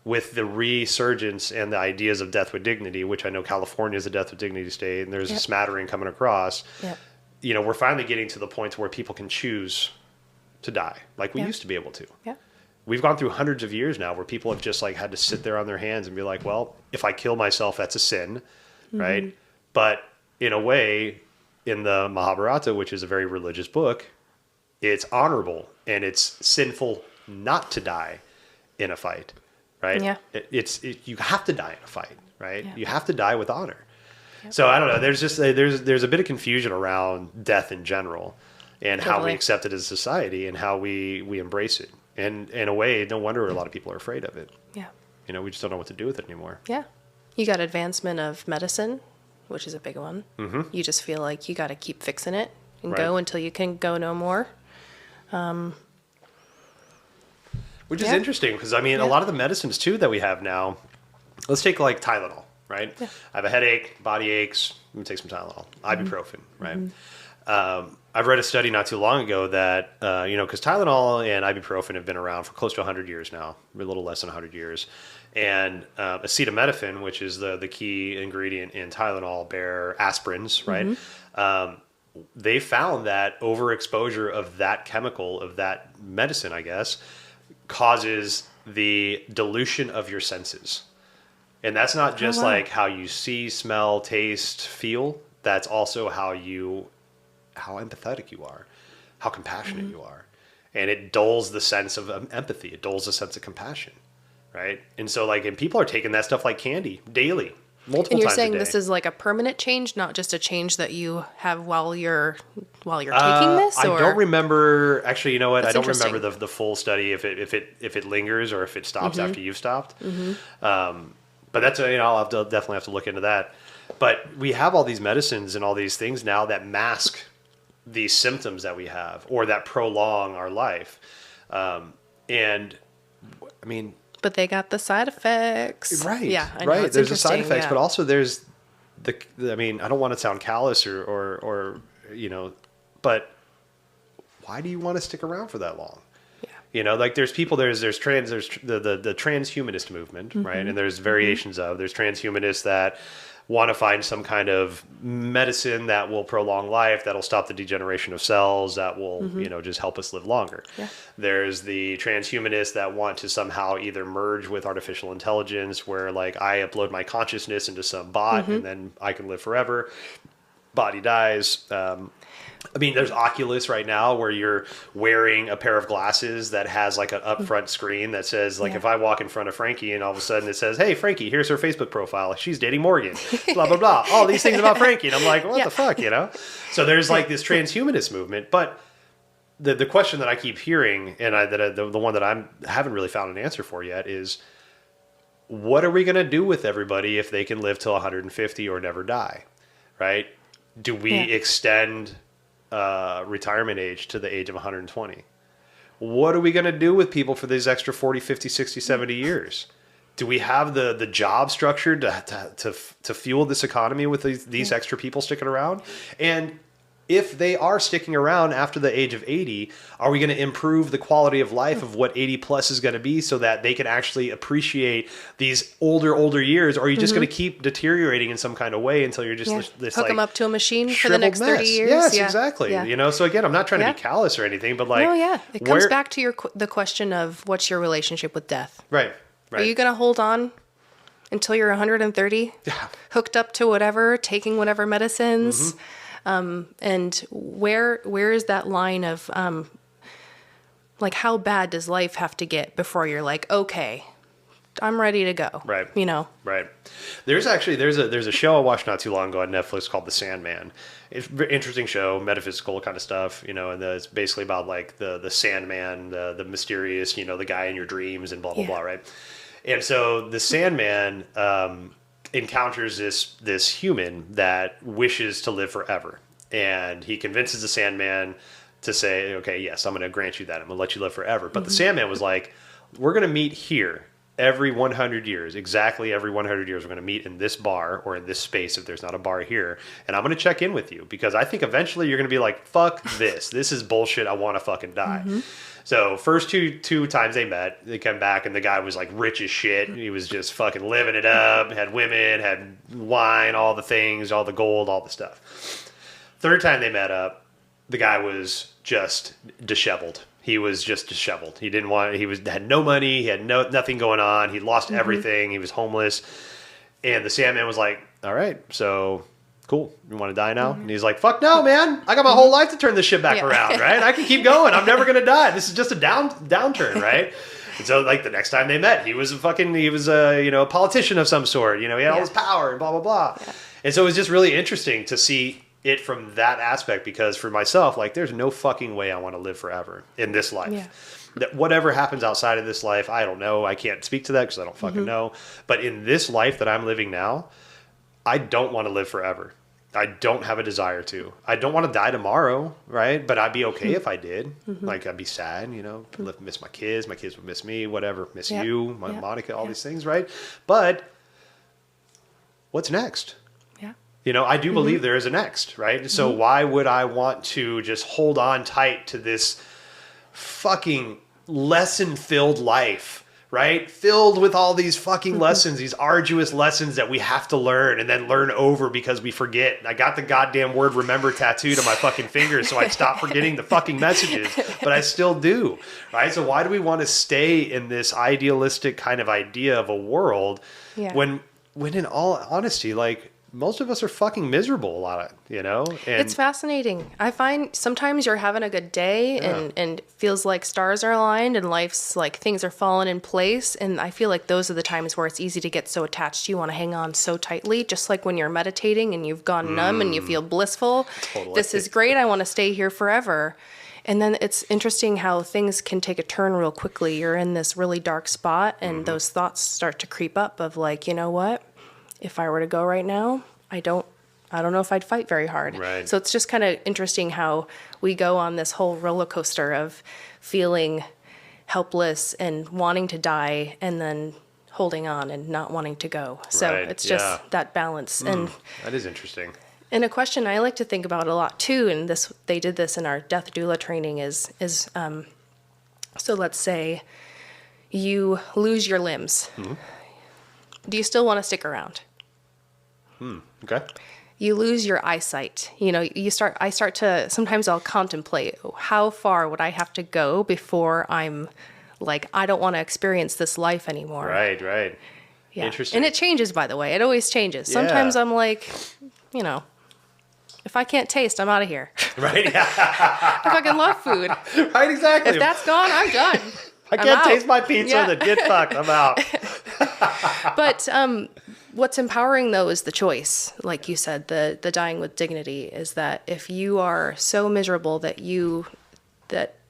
with the resurgence and the ideas of death with dignity, which I know California is a death with dignity state, and there's a smattering coming across. You know, we're finally getting to the point where people can choose to die, like we used to be able to. We've gone through hundreds of years now where people have just like had to sit there on their hands and be like, well, if I kill myself, that's a sin, right? But in a way, in the Mahabharata, which is a very religious book, it's honorable and it's sinful not to die in a fight, right? You have to die in a fight, right? You have to die with honor. So I don't know. There's just there's a bit of confusion around death in general, and how we accept it as a society and how we embrace it. And in a way, no wonder a lot of people are afraid of it. You know, we just don't know what to do with it anymore. You got advancement of medicine, which is a big one. You just feel like you got to keep fixing it and go until you can go no more. Which is interesting because, I mean, a lot of the medicines, too, that we have now, let's take like Tylenol, right? I have a headache, body aches, let me take some Tylenol. Ibuprofen, right? I've read a study not too long ago that, you know, because Tylenol and ibuprofen have been around for close to 100 years now, a little less than 100 years. And acetaminophen, which is the key ingredient in Tylenol, bear aspirins, right? They found that overexposure of that chemical, of that medicine, I guess, causes the dilution of your senses. And that's not just like how you see, smell, taste, feel. That's also how empathetic you are, how compassionate you are. And it dulls the sense of empathy. It dulls the sense of compassion, right? And so like, and people are taking that stuff like candy daily, multiple times a day. And you're saying this is like a permanent change, not just a change that you have while you're taking this? Or? I don't remember, actually, you know what? I don't remember the full study, if it lingers or if it stops after you've stopped. But that's, you know, I'll definitely have to look into that. But we have all these medicines and all these things now that mask these symptoms that we have or that prolong our life. And I mean, but they got the side effects. Right. Yeah. I know, right. There's the side effects, yeah. but also there's I mean, I don't want to sound callous or, you know, but why do you want to stick around for that long? You know, like there's people, there's the transhumanist movement, right? And there's variations there's transhumanists that want to find some kind of medicine that will prolong life, that'll stop the degeneration of cells, that will, you know, just help us live longer. There's the transhumanists that want to somehow either merge with artificial intelligence, where like I upload my consciousness into some bot and then I can live forever. Body dies. I mean, there's Oculus right now where you're wearing a pair of glasses that has like an upfront screen that says, like, if I walk in front of Frankie and all of a sudden it says, hey, Frankie, here's her Facebook profile. She's dating Morgan, blah, blah, blah. All these things about Frankie. And I'm like, what the fuck, you know? So there's like this transhumanist movement. But the question that I keep hearing, and the one that I haven't really found an answer for yet is, what are we going to do with everybody if they can live till 150 or never die, right? Do we extend retirement age to the age of 120? What are we going to do with people for these extra 40, 50, 60, 70 years? Do we have the job structure to fuel this economy with these extra people sticking around? And if they are sticking around after the age of 80, are we going to improve the quality of life of what 80 plus is going to be so that they can actually appreciate these older years? Or are you just going to keep deteriorating in some kind of way until you're just this hook like them up to a machine for the next 30 years? Yes, exactly. You know, so again, I'm not trying to be callous or anything, but like, it comes back to the question of what's your relationship with death? Right. Are you going to hold on until you're 130, hooked up to whatever, taking whatever medicines? And where is that line of, like, how bad does life have to get before you're like, okay, I'm ready to go. Right. You know? Right. There's a show I watched not too long ago on Netflix called The Sandman. It's an interesting show, metaphysical kind of stuff, you know, and it's basically about like the Sandman, the mysterious, you know, the guy in your dreams and blah, blah, blah. Right. And so the Sandman, encounters this human that wishes to live forever, and he convinces the Sandman to say, okay, yes, I'm going to grant you that, I'm going to let you live forever. But the Sandman was like, we're going to meet here every 100 years, exactly every 100 years, we're going to meet in this bar or in this space if there's not a bar here. And I'm going to check in with you because I think eventually you're going to be like, fuck this. This is bullshit. I want to fucking die. So first two times they met, they come back and the guy was like rich as shit. He was just fucking living it up, had women, had wine, all the things, all the gold, all the stuff. Third time they met up, the guy was just disheveled. He was just disheveled. He didn't want. Had no money. He had nothing going on. He lost everything. He was homeless. And the Sandman was like, "All right, so cool. You want to die now?" And he's like, "Fuck no, man. I got my whole life to turn this shit back around. Right? I can keep going. I'm never gonna die. This is just a downturn, right?" And so, like the next time they met, he was a politician of some sort. You know, he had all this power and blah blah blah. Yeah. And so it was just really interesting to see it from that aspect, because for myself, like, there's no fucking way I want to live forever in this life. That whatever happens outside of this life, I don't know. I can't speak to that because I don't fucking know. But in this life that I'm living now, I don't want to live forever. I don't have a desire to. I don't want to die tomorrow, right? But I'd be okay if I did. Like, I'd be sad, you know, miss my kids would miss me, whatever, miss you, Monica, all these things, right? But what's next? You know, I do believe there is a next, right? So why would I want to just hold on tight to this fucking lesson-filled life, right? Filled with all these fucking lessons, these arduous lessons that we have to learn and then learn over because we forget. I got the goddamn word remember tattooed on my fucking fingers so I'd stop forgetting the fucking messages, but I still do, right? So why do we want to stay in this idealistic kind of idea of a world when in all honesty, like, most of us are fucking miserable a lot of, you know? And it's fascinating. I find sometimes you're having a good day and feels like stars are aligned and life's like things are falling in place. And I feel like those are the times where it's easy to get so attached. You want to hang on so tightly, just like when you're meditating and you've gone numb and you feel blissful. Totally. This is great. I want to stay here forever. And then it's interesting how things can take a turn real quickly. You're in this really dark spot and those thoughts start to creep up of like, you know what? If I were to go right now, I don't know if I'd fight very hard. Right. So it's just kind of interesting how we go on this whole roller coaster of feeling helpless and wanting to die and then holding on and not wanting to go. So it's just that balance. And that is interesting. And a question I like to think about a lot too, and they did this in our death doula training is so let's say you lose your limbs. Do you still want to stick around? Okay. You lose your eyesight. You know, I start to, sometimes I'll contemplate how far would I have to go before I'm like, I don't want to experience this life anymore. Right. Yeah. Interesting. And it changes, by the way. It always changes. Sometimes I'm like, you know, if I can't taste, I'm out of here. Right. I fucking love food. Right, exactly. If that's gone, I'm done. I can't taste my pizza, then get fucked. I'm out. But what's empowering, though, is the choice. Like you said, the dying with dignity is that if you are so miserable that you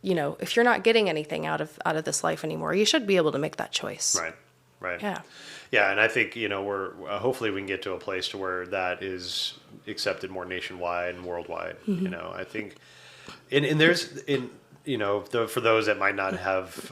know, if you're not getting anything out of this life anymore, you should be able to make that choice. Right. Yeah, and I think, you know, we're hopefully we can get to a place to where that is accepted more nationwide and worldwide. You know, I think, and there's you know, for those that might not have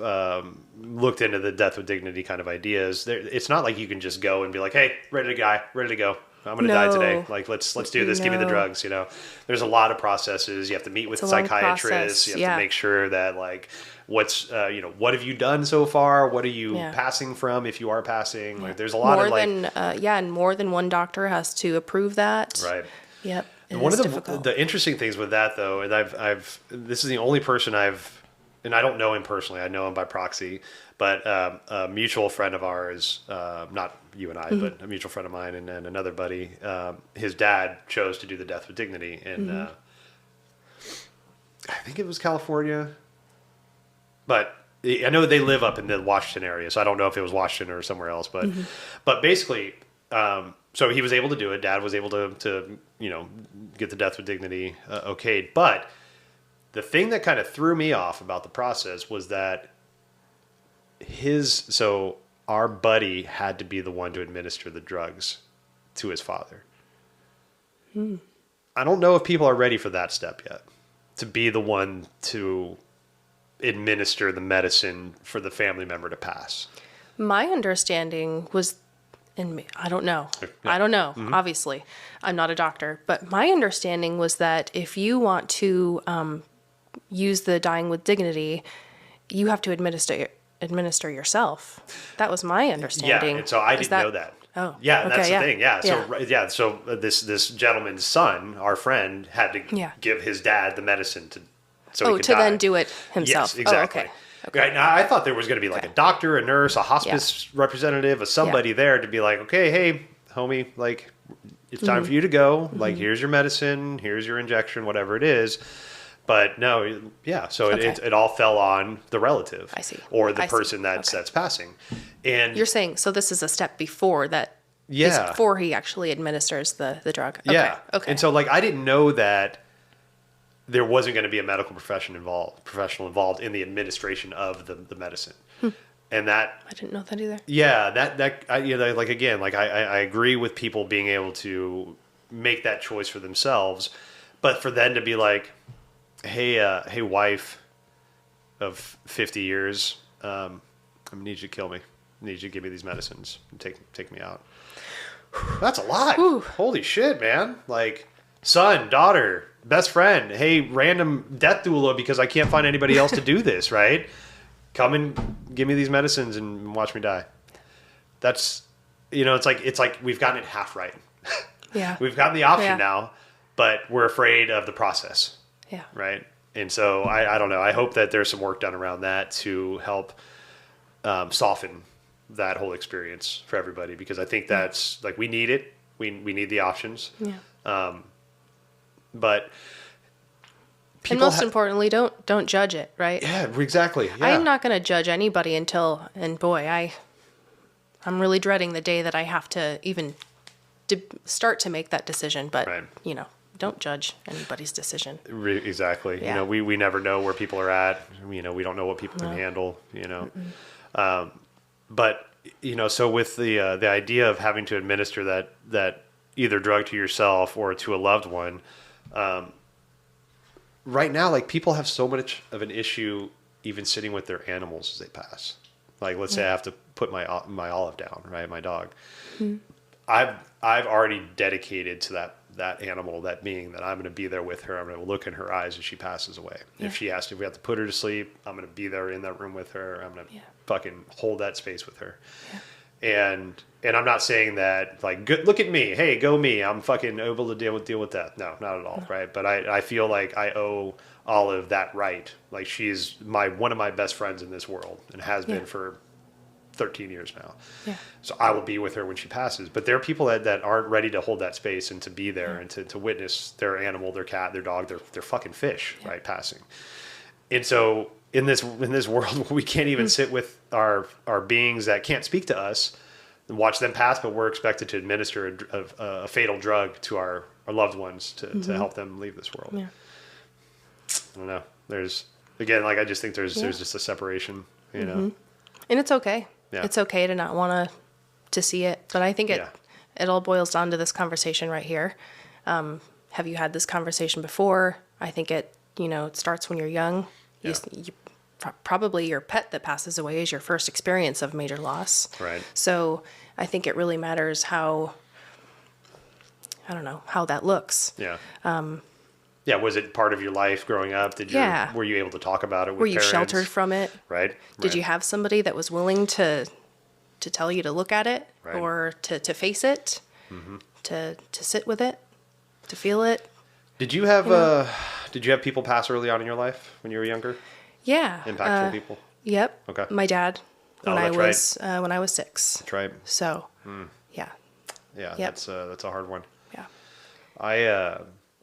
looked into the death with dignity kind of ideas, it's not like you can just go and be like, hey, ready to go. I'm going to die today. Like, let's do this. Give me the drugs. You know, there's a lot of processes. You have to meet with psychiatrists. You have to make sure that, like, what's, you know, what have you done so far? What are you passing from if you are passing? Like, there's a lot of and more than one doctor has to approve that. Right. Yep. And one of the interesting things with that, though, and this is the only person and I don't know him personally. I know him by proxy, but a mutual friend of ours, not you and I, but a mutual friend of mine and another buddy, his dad chose to do the death with dignity. And I think it was California, but I know they live up in the Washington area. So I don't know if it was Washington or somewhere else, but basically, so he was able to do it. Dad was able to you know, get the death with dignity okayed. But the thing that kind of threw me off about the process was that our buddy had to be the one to administer the drugs to his father. I don't know if people are ready for that step yet, to be the one to administer the medicine for the family member to pass. My understanding was, and I don't know. Yeah. I don't know. Obviously, I'm not a doctor, but my understanding was that if you want to use the dying with dignity, you have to administer yourself. That was my understanding. Yeah, and so I didn't know that. Oh, yeah, okay, that's the yeah. thing. Yeah, so Yeah. so this gentleman's son, our friend, had to Yeah. give his dad the medicine so he Oh, could to die. then do it himself. Yes, exactly. Oh, okay. Right now, I thought there was going to be like Okay. a doctor, a nurse, a hospice representative, a somebody there to be like, okay, hey, homie, like it's time Mm-hmm. for you to go. Like, here's your medicine, here's your injection, whatever it is. But no, yeah. So Okay. it all fell on the relative, I see. or the I see. person that's passing. And You're saying, so this is a step before that. Yeah. Before he actually administers the drug. Okay. yeah, Okay. and so like I didn't know that there wasn't going to be a medical professional involved in the administration of the medicine, and that I didn't know that either. yeah, like again, like I agree with people being able to make that choice for themselves, but for them to be like, hey, wife of 50 years, I need you to kill me. I need you to give me these medicines and take me out. That's a lot. Whew. Holy shit, man. Like, son, daughter, best friend, hey, random death doula because I can't find anybody else to do this, right? Come and give me these medicines and watch me die. That's, it's like we've gotten it half right. Yeah. We've gotten the option Yeah. now, but we're afraid of the process, Yeah. right? And so I don't know. I hope that there's some work done around that to help soften that whole experience for everybody, because I think that's like we need it. We need the options. Yeah. But And people most importantly, don't judge it, right? yeah, exactly. Yeah. I'm not going to judge anybody until, and boy, I'm really dreading the day that I have to even start to make that decision. But Right. don't judge anybody's decision. Exactly. Yeah. We never know where people are at. We don't know what people can handle. But so with the idea of having to administer that either drug to yourself or to a loved one, right now, like people have so much of an issue even sitting with their animals as they pass. Like, let's say I have to put my Olive down, right, my dog. Mm-hmm. I've already dedicated to that animal, that being, that I'm going to be there with her. I'm going to look in her eyes as she passes away. Yeah. If we have to put her to sleep, I'm going to be there in that room with her. I'm going to Yeah. fucking hold that space with her. Yeah. And I'm not saying that like, good, look at me. Hey, go me. I'm fucking able to deal with that. No, not at all. No. Right. But I feel like I owe Olive that right. Like, she's one of my best friends in this world and has been for 13 years now. Yeah. So I will be with her when she passes. But there are people that aren't ready to hold that space and to be there and to witness their animal, their cat, their dog, their fucking fish, right, passing. And so in this world, we can't even sit with our beings that can't speak to us and watch them pass, but we're expected to administer a fatal drug to our loved ones to help them leave this world. Yeah. I don't know. There's, again, like, I just think there's just a separation, know. And it's okay. Yeah. It's okay to not want to see it. But I think it all boils down to this conversation right here. Have you had this conversation before? I think it starts when you're young. Yeah. Probably your pet that passes away is your first experience of major loss. Right. So I think it really matters how that looks. Yeah. Yeah. Was it part of your life growing up? Were you able to talk about it with Were you parents? sheltered from it? Right. Did you have somebody that was willing to tell you to look at it, Right. or to face it, to sit with it, to feel it? Did you have people pass early on in your life when you were younger? Yeah. Impactful people. Yep. Okay. My dad when I that's was when I was 6. That's right. So, yeah. Yeah. Yep. That's a hard one. Yeah.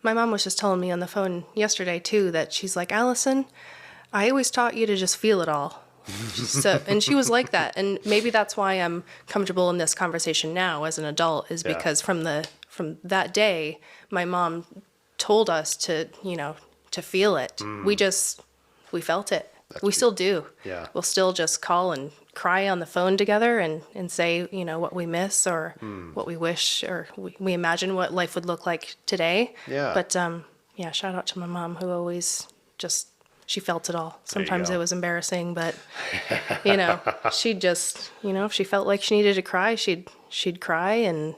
My mom was just telling me on the phone yesterday too that she's like, Allison, I always taught you to just feel it all. And she was like that, and maybe that's why I'm comfortable in this conversation now as an adult, is because from that day, my mom told us to feel it. We felt it. We still do. Yeah. We'll still just call and cry on the phone together and say, what we miss or what we wish, or we imagine what life would look like today. Yeah. But shout out to my mom, who always just she felt it all. There you Sometimes go. it was embarrassing, but she'd just, if she felt like she needed to cry, she'd cry, and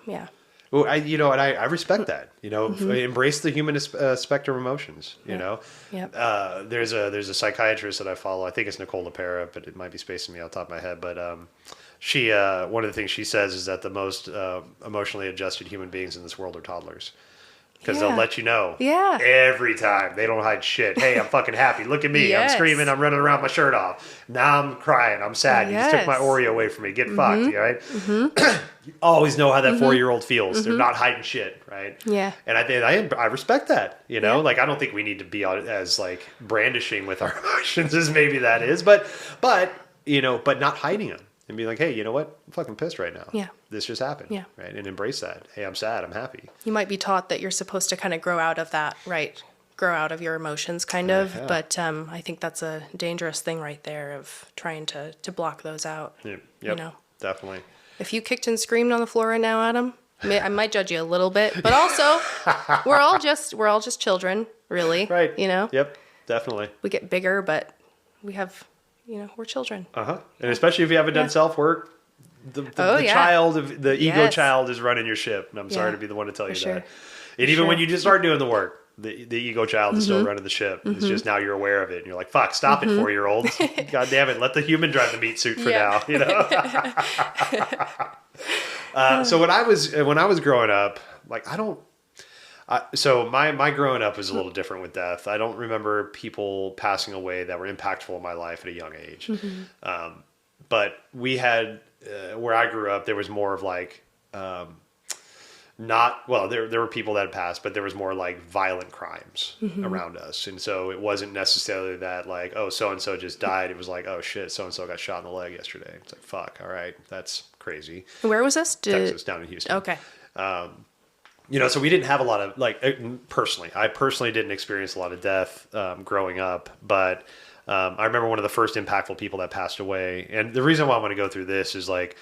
yeah. Well, I respect that. Embrace the human spectrum of emotions. Yep. There's a psychiatrist that I follow. I think it's Nicole LaPera, but it might be spacing me off the top of my head. But she one of the things she says is that the most emotionally adjusted human beings in this world are toddlers. Because they'll let you know every time. They don't hide shit. Hey, I'm fucking happy. Look at me. Yes. I'm screaming. I'm running around with my shirt off. Now I'm crying. I'm sad. You just took my Oreo away from me. Get fucked, right? You always know how that 4-year-old feels. They're not hiding shit, right? Yeah. And I respect that, Like, I don't think we need to be as, like, brandishing with our emotions as maybe that is. But not hiding them. And be like, hey, you know what? I'm fucking pissed right now. Yeah. This just happened. Yeah. Right? And embrace that. Hey, I'm sad. I'm happy. You might be taught that you're supposed to kind of grow out of that, right? Grow out of your emotions, kind of. Yeah. But I think that's a dangerous thing right there of trying to block those out. Yeah. Yep. Definitely. If you kicked and screamed on the floor right now, Adam, I might judge you a little bit. But also, we're all just children, really. Right. Yep. Definitely. We get bigger, but we have, we're children. And especially if you haven't done self-work, the ego child is running your ship. And I'm sorry to be the one to tell you that. And even when you just start doing the work, the ego child is still running the ship. It's just now you're aware of it. And you're like, fuck, stop it, 4-year-olds. God damn it. Let the human drive the meat suit for now, So when I was growing up, like, so my growing up was a little different with death. I don't remember people passing away that were impactful in my life at a young age. But we had, where I grew up, there was more of like, there were people that had passed, but there was more like violent crimes around us. And so it wasn't necessarily that like, oh, so-and-so just died. It was like, oh shit, so-and-so got shot in the leg yesterday. It's like, fuck, all right, that's crazy. Where was this? Texas, down in Houston. Okay. So we didn't have a lot of, like, I personally didn't experience a lot of death growing up, but I remember one of the first impactful people that passed away. And the reason why I want to go through this is like,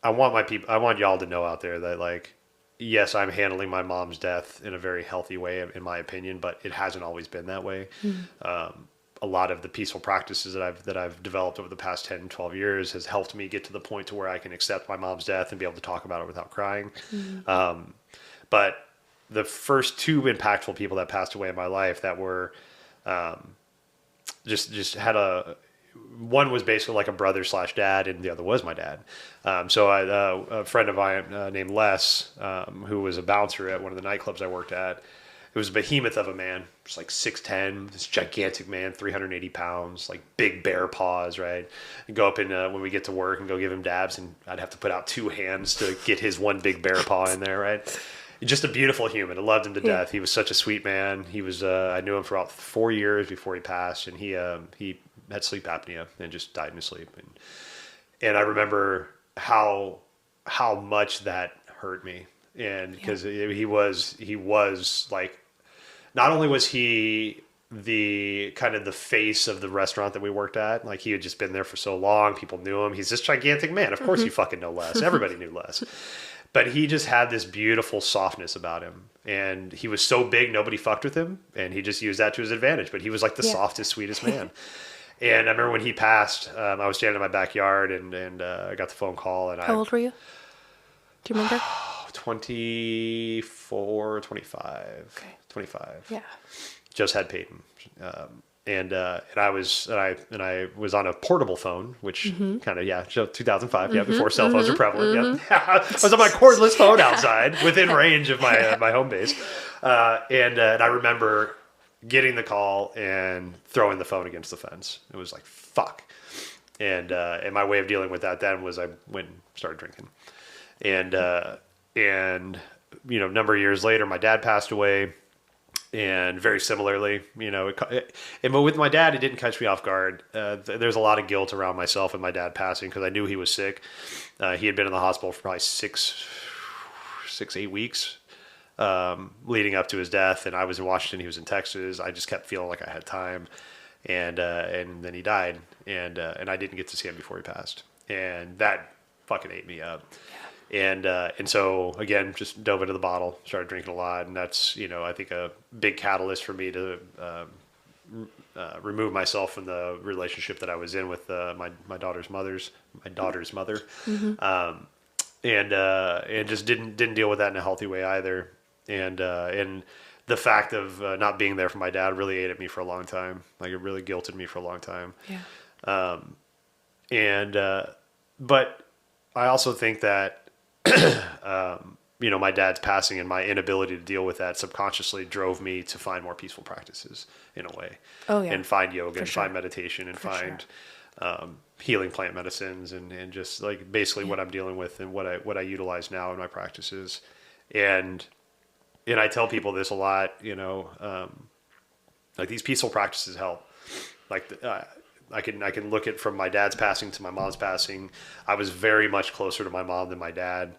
I want y'all to know out there that, like, yes, I'm handling my mom's death in a very healthy way, in my opinion, but it hasn't always been that way. A lot of the peaceful practices that I've developed over the past 10, 12 years has helped me get to the point to where I can accept my mom's death and be able to talk about it without crying. But the first 2 impactful people that passed away in my life that were just had one was basically like a brother / dad, and the other was my dad. So a friend of mine named Les, who was a bouncer at one of the nightclubs I worked at, it was a behemoth of a man. Just like 6'10", this gigantic man, 380 pounds, like big bear paws, right? And go up and when we get to work and go give him dabs, and I'd have to put out 2 hands to get his one big bear paw in there, right? Just a beautiful human. I loved him to death. He was such a sweet man. He was. I knew him for about 4 years before he passed, and he had sleep apnea and just died in his sleep. And I remember how much that hurt me, and because he was like, not only was he the kind of the face of the restaurant that we worked at, like he had just been there for so long, people knew him. He's this gigantic man. Of course, you fucking know Les. Everybody knew Les. But he just had this beautiful softness about him. And he was so big, nobody fucked with him. And he just used that to his advantage. But he was like the softest, sweetest man. And I remember when he passed, I was standing in my backyard and I got the phone call. And How old were you? Do you remember? 24, 25. Okay. 25. Yeah. Just had Peyton. And I was on a portable phone, which kind of, so 2005, before cell phones were prevalent. I was on my cordless phone outside within range of my my home base, and I remember getting the call and throwing the phone against the fence. It was like fuck, and my way of dealing with that then was I went and started drinking, and a number of years later, my dad passed away. And very similarly, but with my dad, it didn't catch me off guard. There's a lot of guilt around myself and my dad passing because I knew he was sick. He had been in the hospital for probably 8 weeks leading up to his death. And I was in Washington. He was in Texas. I just kept feeling like I had time. And then he died. And I didn't get to see him before he passed. And that fucking ate me up. And so again, just dove into the bottle, started drinking a lot, and that's I think a big catalyst for me to remove myself from the relationship that I was in with my daughter's mother, and just didn't deal with that in a healthy way either. And the fact of not being there for my dad really ate at me for a long time. Like, it really guilted me for a long time. Yeah. But I also think that, my dad's passing and my inability to deal with that subconsciously drove me to find more peaceful practices in a way. Oh, yeah. And find yoga and sure. find meditation and For find healing plant medicines and just like basically what I'm dealing with and what I utilize now in my practices. And I tell people this a lot, like these peaceful practices help. Like I can look at from my dad's passing to my mom's passing. I was very much closer to my mom than my dad.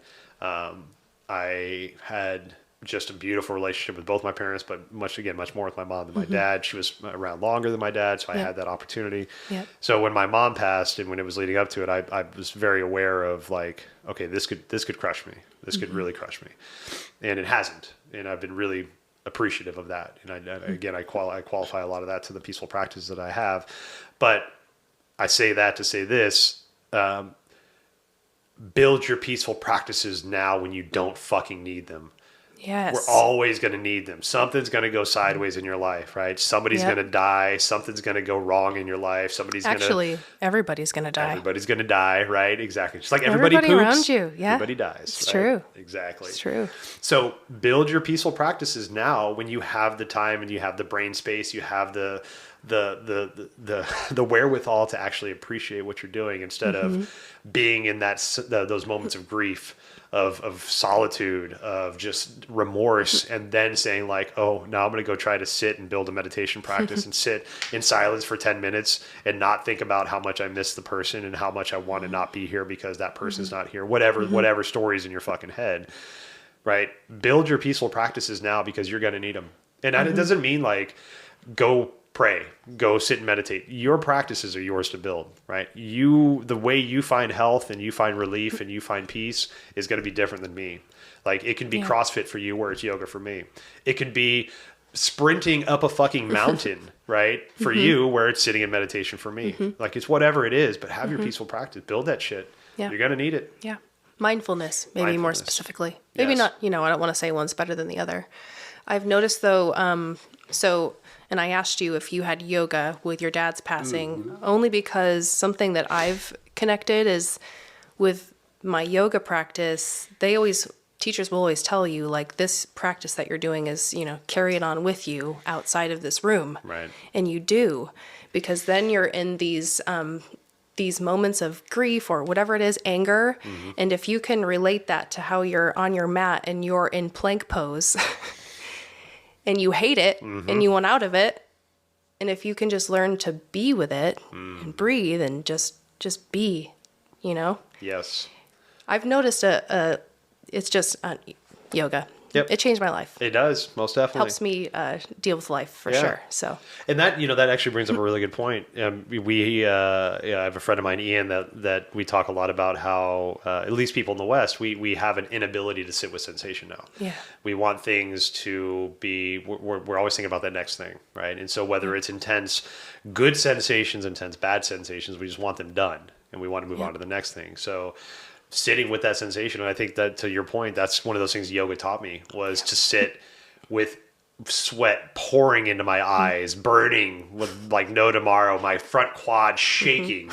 I had just a beautiful relationship with both my parents, but much more with my mom than my dad. She was around longer than my dad, so I had that opportunity. Yep. So when my mom passed and when it was leading up to it, I was very aware of like, okay, this could crush me. This could really crush me. And it hasn't. And I've been really appreciative of that. And I qualify a lot of that to the peaceful practices that I have. But I say that to say this, build your peaceful practices now when you don't fucking need them. Yes. We're always going to need them. Something's going to go sideways in your life, right? Somebody's going to die. Something's going to go wrong in your life. Everybody's going to die. Everybody's going to die, right? Exactly. Just like everybody poops. Around you. Yeah. Everybody dies. It's right? true. Exactly. It's true. So build your peaceful practices now when you have the time and you have the brain space, you have the wherewithal to actually appreciate what you're doing instead of being in those moments of grief, of solitude, of just remorse, and then saying like, oh, now I'm going to go try to sit and build a meditation practice and sit in silence for 10 minutes and not think about how much I miss the person and how much I want to not be here because that person's not here. Whatever stories in your fucking head, right? Build your peaceful practices now because you're going to need them. And it doesn't mean like go pray, go sit and meditate. Your practices are yours to build, right? The way you find health and you find relief and you find peace is going to be different than me. Like it can be CrossFit for you where it's yoga for me. It could be sprinting up a fucking mountain, right? For you where it's sitting in meditation for me. Like it's whatever it is, but have your peaceful practice. Build that shit. Yeah. You're going to need it. Yeah. Mindfulness, maybe more specifically. Maybe not, I don't want to say one's better than the other. I've noticed though, and I asked you if you had yoga with your dad's passing, only because something that I've connected is with my yoga practice. Teachers will always tell you like this practice that you're doing is, carry it on with you outside of this room. Right. And you do, because then you're in these moments of grief or whatever it is, anger. And if you can relate that to how you're on your mat and you're in plank pose and you hate it and you want out of it. And if you can just learn to be with it and breathe and just be, Yes. I've noticed it's just yoga. Yep. It changed my life. It does, most definitely. Helps me deal with life for sure. So, and that that actually brings up a really good point. I have a friend of mine, Ian, that we talk a lot about how at least people in the West, we have an inability to sit with sensation now. Yeah, we want things to be. We're always thinking about that next thing, right? And so whether it's intense, good sensations, intense bad sensations, we just want them done, and we want to move on to the next thing. So sitting with that sensation. And I think that to your point, that's one of those things yoga taught me was to sit with sweat pouring into my eyes, burning with like no tomorrow, my front quad shaking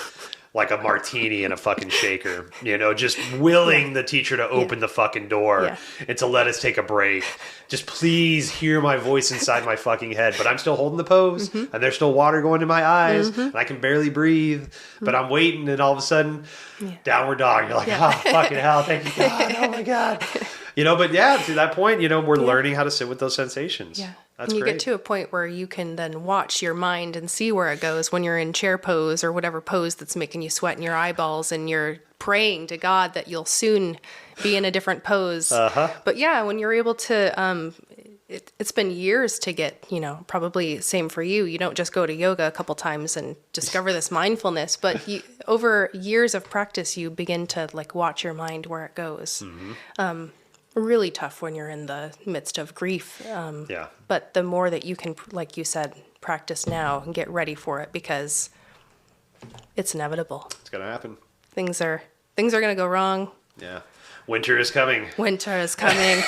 like a martini in a fucking shaker, just willing the teacher to open the fucking door and to let us take a break. Just please hear my voice inside my fucking head, but I'm still holding the pose and there's still water going in my eyes and I can barely breathe, but I'm waiting and all of a sudden downward dog. You're like, oh, fucking hell. Thank you, God. Oh my God. But to that point, we're learning how to sit with those sensations. Yeah. That's and you great. get to a point where you can then watch your mind and see where it goes when you're in chair pose or whatever pose that's making you sweat in your eyeballs and you're praying to God that you'll soon be in a different pose. But when you're able to, it's been years to get, probably same for you. You don't just go to yoga a couple times and discover this mindfulness, but over years of practice, you begin to like watch your mind where it goes. Really tough when you're in the midst of grief. But the more that you can, like you said, practice now and get ready for it, because it's inevitable. It's going to happen. Things are going to go wrong. Yeah. Winter is coming. Winter is coming.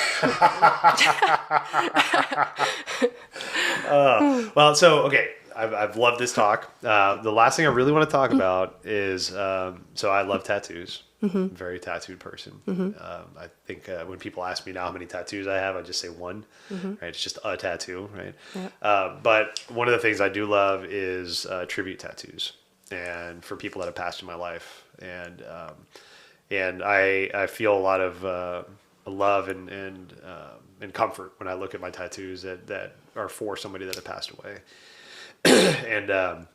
Well, so, okay. I've loved this talk. The last thing I really want to talk about is, so I love tattoos. I'm a very tattooed person. I think when people ask me now how many tattoos I have, I just say one, right? It's just a tattoo, right? Yep. But one of the things I do love is tribute tattoos, and for people that have passed in my life. And I feel a lot of love and comfort when I look at my tattoos that are for somebody that had passed away. And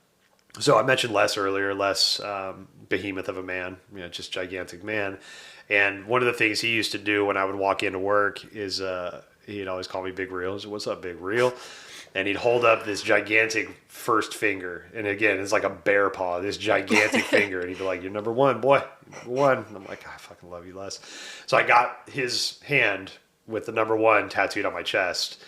so I mentioned Les earlier, Les, behemoth of a man, just gigantic man. And one of the things he used to do when I would walk into work is he'd always call me Big Reel. He'd say, "What's up, Big Reel?" And he'd hold up this gigantic first finger. And again, it's like a bear paw, this gigantic finger. And he'd be like, "You're number one, boy, number one." And I'm like, "I fucking love you, Les." So I got his hand with the number one tattooed on my chest.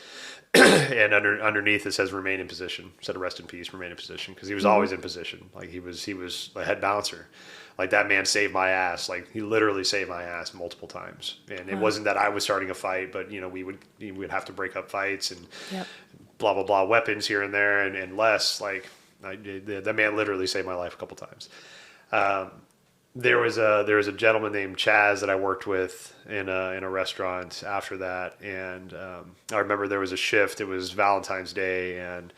And underneath it says "Remain in position." Instead of "Rest in peace," remain in position, because he was always in position. Like he was a head bouncer. Like that man saved my ass. Like he literally saved my ass multiple times. And it wasn't that I was starting a fight, but we would have to break up fights and blah blah blah, weapons here and there, and less. That man literally saved my life a couple times. There was a gentleman named Chaz that I worked with in a restaurant after that, and I remember there was a shift. It was Valentine's Day, and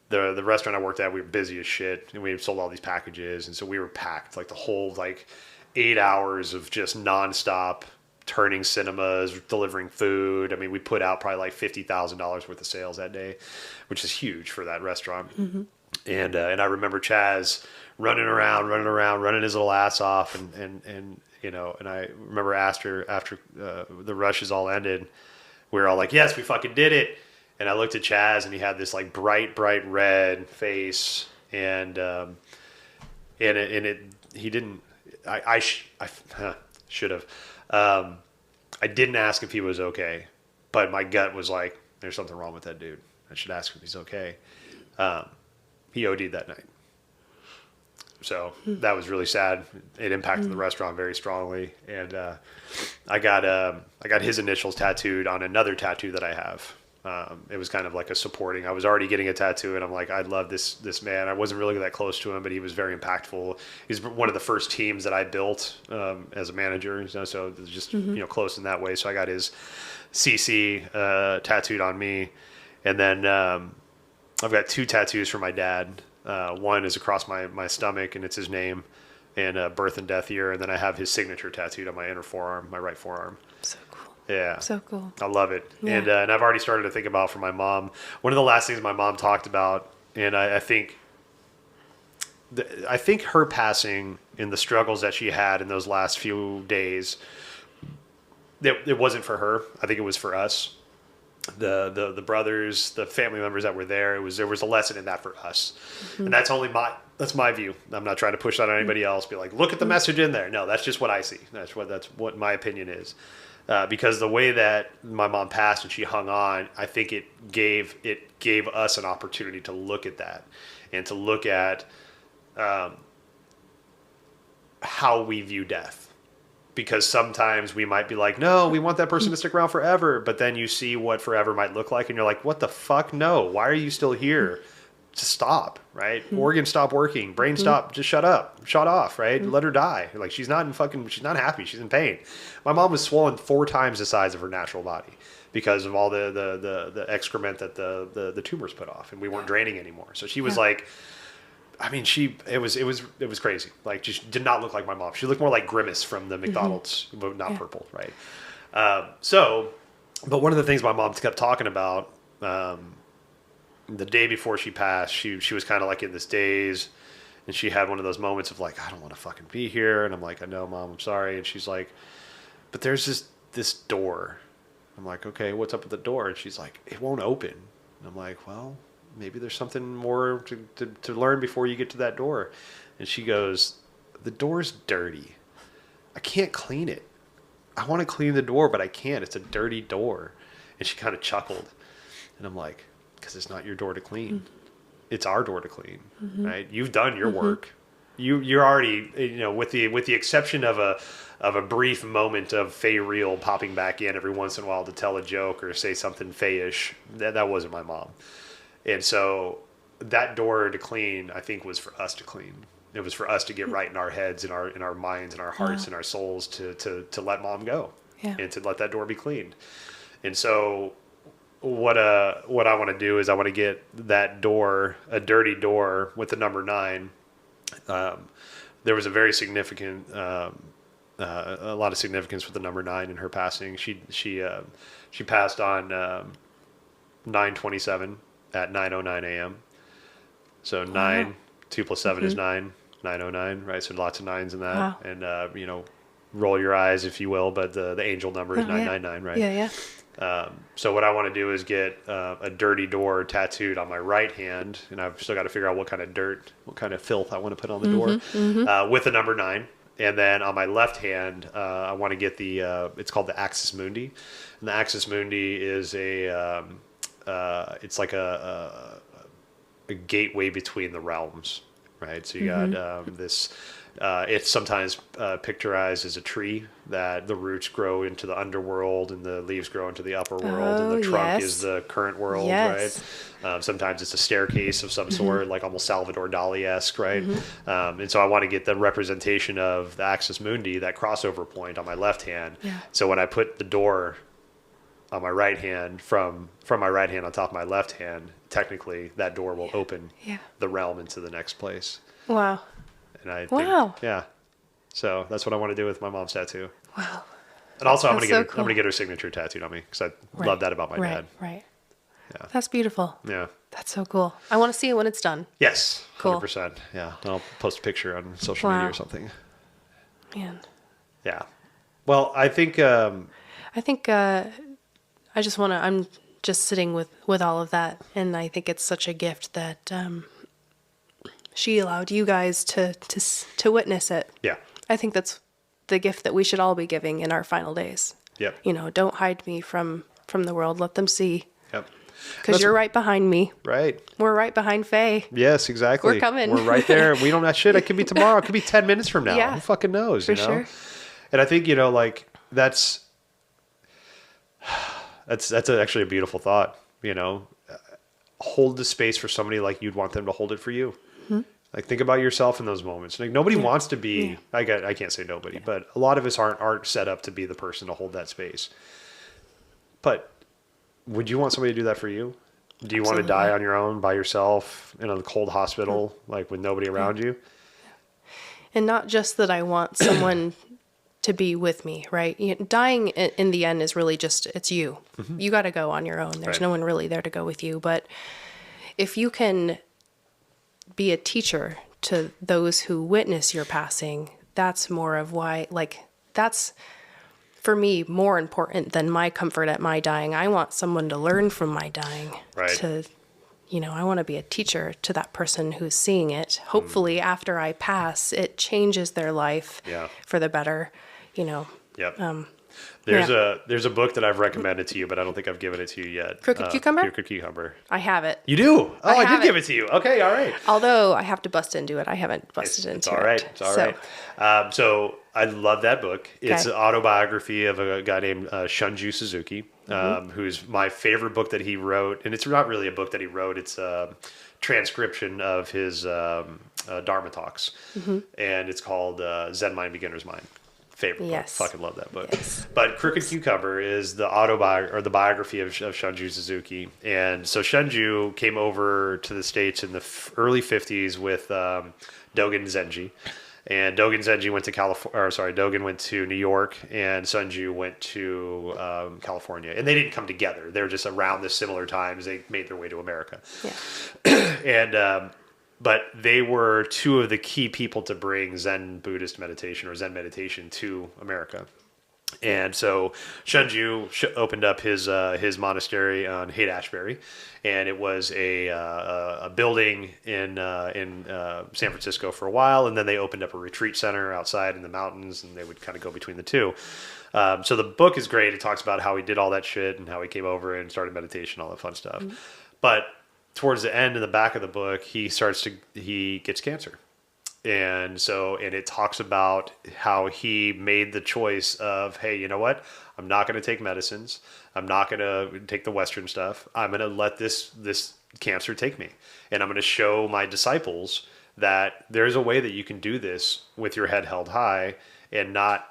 the restaurant I worked at, we were busy as shit, and we sold all these packages, and so we were packed like the whole 8 hours of just nonstop turning cinemas, delivering food. I mean, we put out probably $50,000 worth of sales that day, which is huge for that restaurant. And I remember Chaz running around, running his little ass off, and I remember after the rushes all ended, we were all like, "Yes, we fucking did it." And I looked at Chaz, and he had this bright red face, and he didn't. I should have. I didn't ask if he was okay, but my gut was like, "There's something wrong with that dude. I should ask if he's okay." He OD'd that night. So that was really sad. It impacted the restaurant very strongly. And I got his initials tattooed on another tattoo that I have. It was kind of like a supporting. I was already getting a tattoo, and I'm like, I love this man. I wasn't really that close to him, but he was very impactful. He's one of the first teams that I built as a manager. So it was just close in that way. So I got his CC tattooed on me, and then I've got two tattoos for my dad. One is across my stomach, and it's his name and birth and death year. And then I have his signature tattooed on my inner forearm, my right forearm. So cool. Yeah. So cool. I love it. Yeah. And I've already started to think about for my mom. One of the last things my mom talked about, and I think her passing and the struggles that she had in those last few days, it wasn't for her. I think it was for us. The brothers, the family members that were there, there was a lesson in that for us. And that's my view. I'm not trying to push that on anybody else. Be like, look at the message in there. No, that's just what I see. That's what my opinion is. Because the way that my mom passed and she hung on, I think it gave us an opportunity to look at that and to look at how we view death. Because sometimes we might be like, no, we want that person to stick around forever. But then you see what forever might look like, and you're like, what the fuck? No. Why are you still here? Just stop, right? Organs stop working. Brain stop. Just shut up. Shut off, right? Let her die. Like, she's not happy. She's in pain. My mom was swollen 4 times the size of her natural body because of all the excrement that the tumors put off, and we weren't draining anymore. So she was like, I mean, it was crazy. Like, just did not look like my mom. She looked more like Grimace from the McDonald's, but not purple, right? But one of the things my mom kept talking about, the day before she passed, she was kind of like in this daze, and she had one of those moments of like, I don't want to fucking be here. And I'm like, I know, Mom, I'm sorry. And she's like, but there's this door. I'm like, okay, what's up with the door? And she's like, it won't open. And I'm like, well, maybe there's something more to learn before you get to that door. And she goes, the door's dirty. I can't clean it. I want to clean the door, but I can't. It's a dirty door. And she kind of chuckled. And I'm like, because it's not your door to clean. it's our door to clean, right? You've done your work. You're already, with the exception of a brief moment of Faye Real popping back in every once in a while to tell a joke or say something Faye-ish, that wasn't my mom. And so that door to clean, I think, was for us to clean. It was for us to get right in our heads, in our minds, and our hearts, and our souls to let mom go, and to let that door be cleaned. And so what I want to do is I want to get that door, a dirty door with the number 9. There was a very significant, a lot of significance with the number 9 in her passing. She passed on 9/27 at 9:09 a.m. So 9, 2 plus 7 is 9, 9:09, right? So lots of 9s in that. Wow. And, roll your eyes if you will, but the angel number is 999, right? Yeah. So what I want to do is get a dirty door tattooed on my right hand, and I've still got to figure out what kind of dirt, what kind of filth I want to put on the door with the number 9. And then on my left hand, I want to get it's called the Axis Mundi. And the Axis Mundi is it's like a gateway between the realms, right? So you got this. It's sometimes picturized as a tree that the roots grow into the underworld and the leaves grow into the upper world, and the trunk is the current world, right? Sometimes it's a staircase of some sort, like almost Salvador Dali-esque, right? And so I want to get the representation of the Axis Mundi, that crossover point on my left hand. So when I put the door on my right hand, from my right hand on top of my left hand, technically that door will open the realm into the next place. Wow. And I think, so that's what I want to do with my mom's tattoo. Wow. And also I'm gonna get her signature tattooed on me, because I love that about my dad. Right. Yeah. That's beautiful. Yeah. That's so cool. I want to see it when it's done. Yes. Cool. 100%. Yeah. And I'll post a picture on social media or something. Man. Yeah. Well, I think I just want to, I'm just sitting with all of that. And I think it's such a gift that she allowed you guys to witness it. Yeah. I think that's the gift that we should all be giving in our final days. Yep. Don't hide me from the world. Let them see. Yep. Because you're right behind me. Right. We're right behind Faye. Yes, exactly. We're coming. We're right there. We don't know shit. It could be tomorrow. It could be 10 minutes from now. Yeah. Who fucking knows? For sure. And I think, like that's actually a beautiful thought, hold the space for somebody like you'd want them to hold it for you. Like, think about yourself in those moments. Like, nobody wants to be, I can't say nobody, but a lot of us aren't set up to be the person to hold that space. But would you want somebody to do that for you? Do you want to die on your own by yourself in a cold hospital, like with nobody around you? And not just that I want someone to be with me, right? Dying in the end is really just, it's you. You got to go on your own. There's no one really there to go with you. But if you can be a teacher to those who witness your passing, that's more of why, that's for me more important than my comfort at my dying. I want someone to learn from my dying. Right. I want to be a teacher to that person who's seeing it. Hopefully after I pass, it changes their life for the better, Yep. There's a book that I've recommended to you, but I don't think I've given it to you yet. Crooked Cucumber? Crooked Cucumber. I have it. You do? Oh, I did have give it. it to you. Okay, all right. Although I have to bust into it. I haven't busted into it. It's all right. It's all right. So I love that book. It's an autobiography of a guy named Shunju Suzuki, who's my favorite book that he wrote. And it's not really a book that he wrote. It's a transcription of his Dharma talks. And it's called Zen Mind, Beginner's Mind. Favorite book. Fucking love that book. But Crooked Cucumber is the the biography of Shunju Suzuki. And so Shunju came over to the States in the early 50s with Dogen Zenji. And Dogen Zenji went to Dogen went to New York, and Shunju went to California. And they didn't come together. They were just around the similar times. They made their way to America. And but they were two of the key people to bring Zen Buddhist meditation or Zen meditation to America. And so Shunju opened up his monastery on Haight-Ashbury, and it was a building in San Francisco for a while, and then they opened up a retreat center outside in the mountains, and they would kind of go between the two. So the book is great. It talks about how he did all that shit and how he came over and started meditation, all that fun stuff. But towards the end in the back of the book, he gets cancer. And it talks about how he made the choice of, hey, you know what? I'm not going to take medicines. I'm not going to take the Western stuff. I'm going to let this cancer take me. And I'm going to show my disciples that there's a way that you can do this with your head held high and not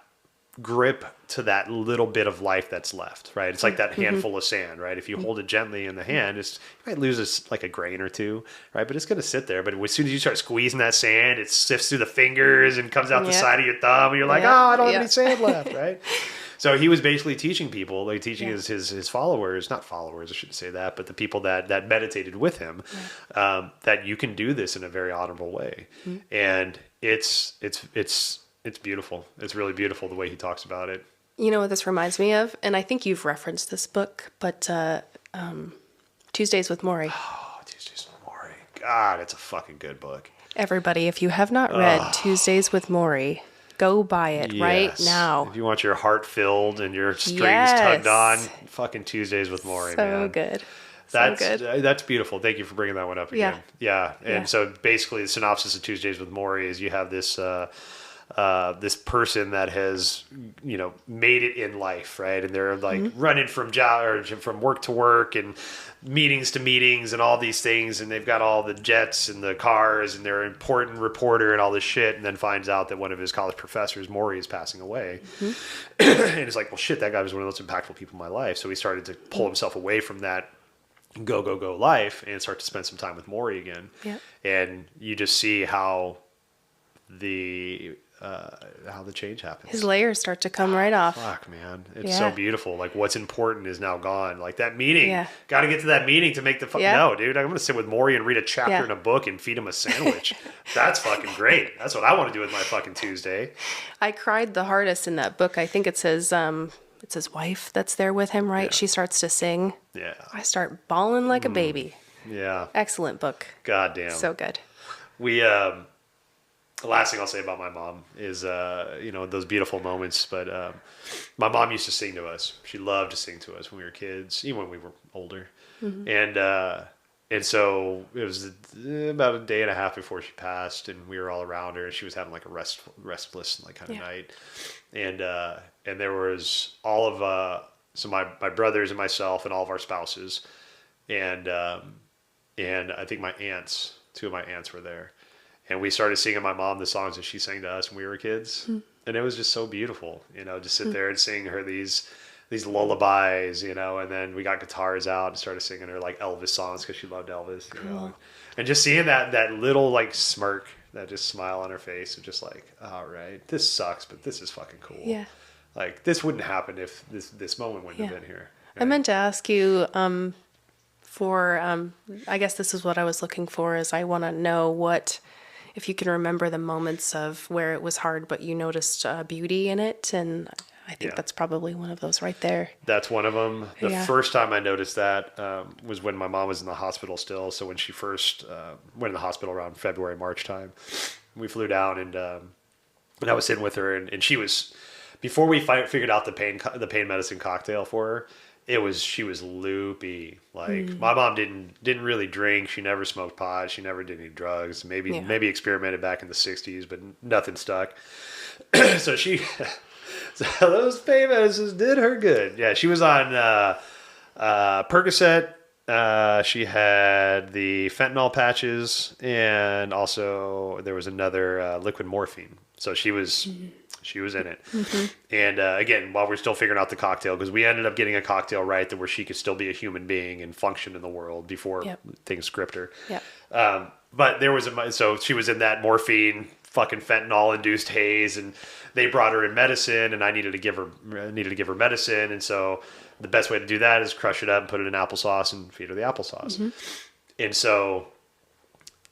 grip to that little bit of life that's left, right? It's like that handful of sand, right? If you hold it gently in the hand, you might lose like a grain or two, right? But it's going to sit there. But as soon as you start squeezing that sand, it sifts through the fingers and comes out the side of your thumb, and you're like, oh, I don't have any sand left, right? So he was basically teaching people, like teaching his followers, not followers, I shouldn't say that, but the people that meditated with him, that you can do this in a very honorable way. And it's beautiful. It's really beautiful the way he talks about it. You know what this reminds me of? And I think you've referenced this book, but Tuesdays with Morrie. Oh, Tuesdays with Morrie. God, it's a fucking good book. Everybody, if you have not read Tuesdays with Morrie, go buy it right now. If you want your heart filled and your strings tugged on, fucking Tuesdays with Morrie, man. So good. That's beautiful. Thank you for bringing that one up again. Yeah. And so basically the synopsis of Tuesdays with Morrie is you have this this person that has, made it in life, right? And they're like running from from work to work and meetings to meetings and all these things. And they've got all the jets and the cars and they're an important reporter and all this shit. And then finds out that one of his college professors, Morrie, is passing away. And it's like, well, shit, that guy was one of the most impactful people in my life. So he started to pull himself away from that go life and start to spend some time with Morrie again. Yep. And you just see how the change happens. His layers start to come right off. Fuck, man. It's so beautiful. Like, what's important is now gone. Like, that meeting. Got to get to that meeting to make the No, dude. I'm going to sit with Morrie and read a chapter in a book and feed him a sandwich. That's fucking great. That's what I want to do with my fucking Tuesday. I cried the hardest in that book. I think it's his wife that's there with him, right? She starts to sing. Yeah. I start bawling like a baby. Yeah. Excellent book. God damn. So good. The last thing I'll say about my mom is, those beautiful moments. But my mom used to sing to us. She loved to sing to us when we were kids, even when we were older. And so it was about a day and a half before she passed, and we were all around her. And she was having like a restless like kind of night, and there was all of so my brothers and myself and all of our spouses, and I think two of my aunts were there. And we started singing my mom the songs that she sang to us when we were kids. And it was just so beautiful, just sit there and sing her these lullabies, and then we got guitars out and started singing her like Elvis songs because she loved Elvis, and just seeing that little like smirk, that just smile on her face of just like, all right, this sucks, but this is fucking cool. Yeah. Like, this wouldn't happen if this moment wouldn't have been here. Right? I meant to ask you, I guess this is what I was looking for, is I want to know if you can remember the moments of where it was hard, but you noticed beauty in it. And I think that's probably one of those right there. That's one of them. The first time I noticed that was when my mom was in the hospital still. So when she first went in the hospital around February, March time, we flew down and I was sitting with her and she was, before we figured out the pain medicine cocktail for her, she was loopy. Like, my mom didn't really drink. She never smoked pot. She never did any drugs. Maybe experimented back in the 60s, but nothing stuck. So those pain medicines did her good. Yeah, she was on Percocet. She had the fentanyl patches, and also there was another liquid morphine. So she was in it. And again, while we're still figuring out the cocktail, because we ended up getting a cocktail right where she could still be a human being and function in the world before things gripped her. But there was so she was in that morphine, fucking fentanyl induced haze, and they brought her in medicine, and I needed to give her medicine, and so the best way to do that is crush it up and put it in applesauce and feed her the applesauce. And so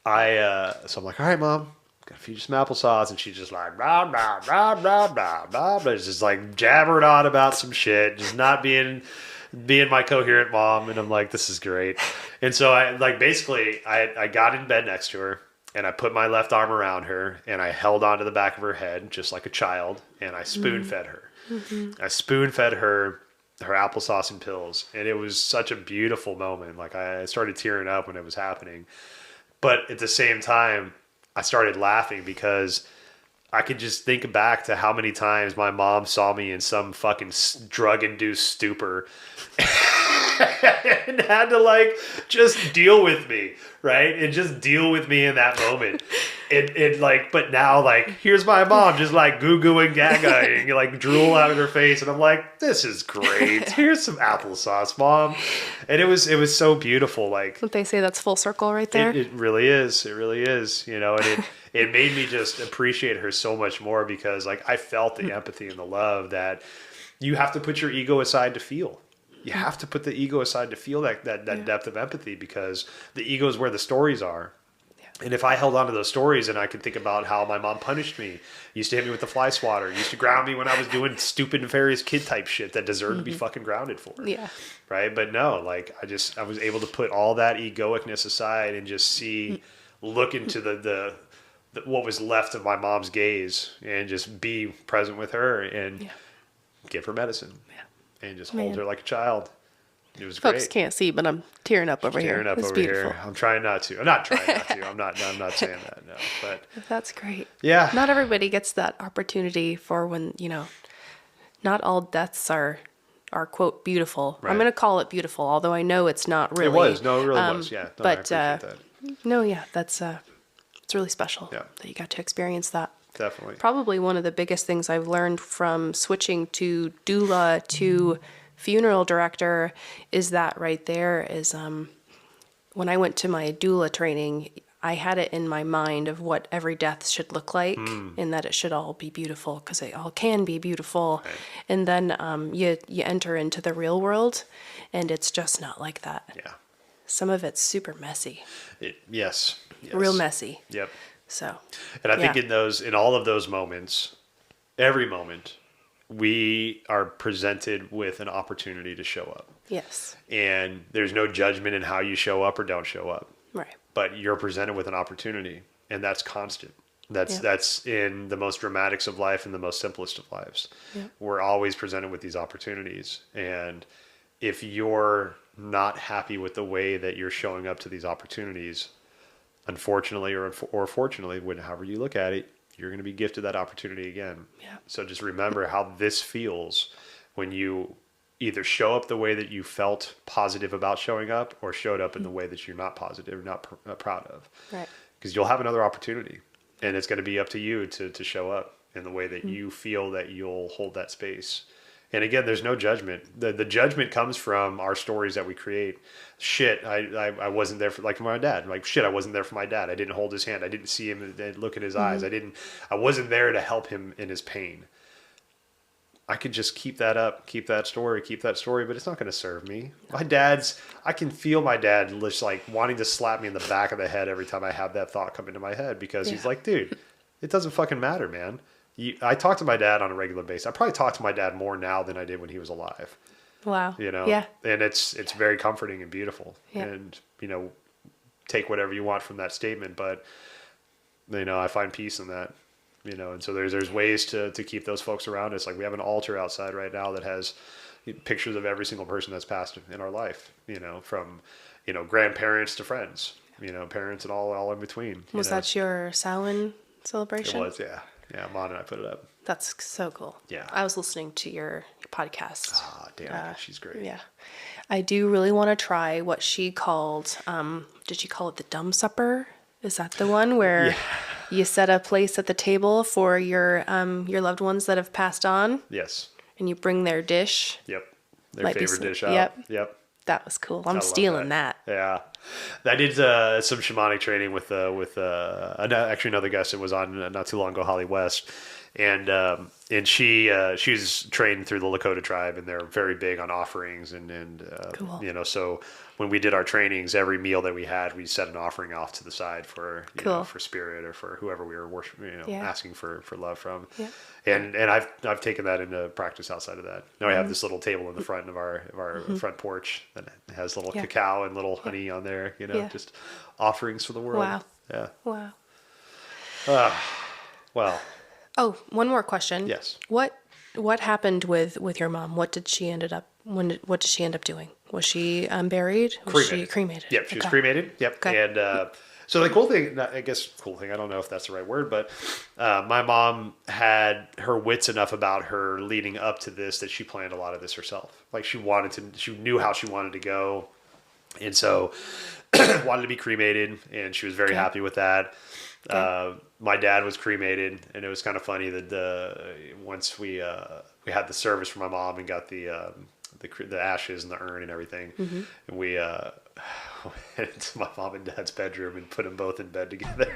I'm like, all right, Mom, gotta feed you some applesauce. And she's just like, blah, blah, blah, blah, blah, blah, blah. Just like jabbering on about some shit, just not being my coherent mom. And I'm like, this is great. And so I got in bed next to her and I put my left arm around her and I held onto the back of her head just like a child. And I spoon fed her. I spoon fed her her applesauce and pills. And it was such a beautiful moment. Like I started tearing up when it was happening. But at the same time, I started laughing because I could just think back to how many times my mom saw me in some fucking drug-induced stupor and had to like just deal with me, right? And just deal with me in that moment. It like, but now like, here's my mom just like goo and gaga and like drool out of her face, and I'm like, this is great. Here's some applesauce, mom. And it was so beautiful. Like, Don't they say that's full circle right there? it really is. It really is. You know, and it made me just appreciate her so much more because like I felt the empathy and the love that you have to put your ego aside to feel. You have to put the ego aside to feel that depth of empathy, because the ego is where the stories are. And if I held on to those stories and I could think about how my mom punished me, used to hit me with the fly swatter, used to ground me when I was doing stupid, nefarious kid type shit that deserved to be fucking grounded for. Yeah. Right. But no, like I was able to put all that egoicness aside and just look into the what was left of my mom's gaze and just be present with her and give her medicine and just hold her like a child. It was Folks great. can't see, but I'm tearing up over here. Tearing up It's over beautiful. here. I'm trying not to. I'm not trying not to. I'm not saying that. No, but That's great. yeah. Not everybody gets that opportunity for when, not all deaths are quote beautiful. Right. I'm going to call it beautiful, although I know it's not really. It was. No, it really was. Yeah. No, I but appreciate that. no, yeah, that's it's really special Yeah. that you got to experience that. Definitely. Probably one of the biggest things I've learned from switching to doula to funeral director is that right there is when I went to my doula training, I had it in my mind of what every death should look like and that it should all be beautiful, because they all can be beautiful. Right. And then you enter into the real world and it's just not like that. Yeah. Some of it's super messy, Yes. real messy. Yep. So, And I think in all of those moments, every moment, we are presented with an opportunity to show up. yes, And there's no judgment in how you show up or don't show up. right. But you're presented with an opportunity, and that's constant. That's in the most dramatics of life and the most simplest of lives. Yeah. We're always presented with these opportunities. And if you're not happy with the way that you're showing up to these opportunities, unfortunately or fortunately, however you look at it, you're going to be gifted that opportunity again. Yeah. So just remember how this feels when you either show up the way that you felt positive about showing up, or showed up in the way that you're not positive, not proud of. Right. Because you'll have another opportunity, and it's going to be up to you to show up in the way that you feel that you'll hold that space. And again, there's no judgment. The judgment comes from our stories that we create. Shit, I wasn't there for my dad. Like, shit, I wasn't there for my dad. I didn't hold his hand. I didn't see him look in his eyes. I wasn't there to help him in his pain. I could just keep that up, keep that story, but it's not going to serve me. I can feel my dad just like wanting to slap me in the back of the head every time I have that thought come into my head, because he's like, dude, it doesn't fucking matter, man. I talk to my dad on a regular basis. I probably talk to my dad more now than I did when he was alive. Wow. Yeah. And it's very comforting and beautiful. Yeah. And, take whatever you want from that statement, but I find peace in that. And so there's ways to keep those folks around us. Like, we have an altar outside right now that has pictures of every single person that's passed in our life, from, grandparents to friends, parents and all in between. Was that your Samhain celebration? It was, yeah. Yeah, Mon and I put it up. That's so cool. Yeah. I was listening to your podcast. Ah, damn, she's great. Yeah. I do really want to try what she called, did she call it the dumb supper? Is that the one where you set a place at the table for your loved ones that have passed on? Yes. And you bring their dish? Yep. Their Might be favorite some- dish out. Yep. That was cool. I I'm love stealing that. Yeah. I did some shamanic training with actually another guest that was on not too long ago, Holly West. And she's trained through the Lakota tribe, and they're very big on offerings and Cool. So when we did our trainings, every meal that we had, we set an offering off to the side for for spirit or for whoever we were worshiping, asking for love from. Yeah. And I've taken that into practice outside of that. Now I have this little table in the front of our front porch that has little cacao and little honey on there, just offerings for the world. Wow. Yeah. Wow. Well. Oh, one more question. Yes. What happened with your mom? What did she ended up What did she end up doing? Was she buried? Was she cremated? Yep, she was cremated. Yep. Okay. And so the cool thing, I guess cool thing, I don't know if that's the right word, but my mom had her wits enough about her leading up to this that she planned a lot of this herself. Like she knew how she wanted to go. And so wanted to be cremated, and she was very happy with that. Okay. My dad was cremated, and it was kind of funny that once we had the service for my mom and got the ashes and the urn and everything, and we went into my mom and dad's bedroom and put them both in bed together.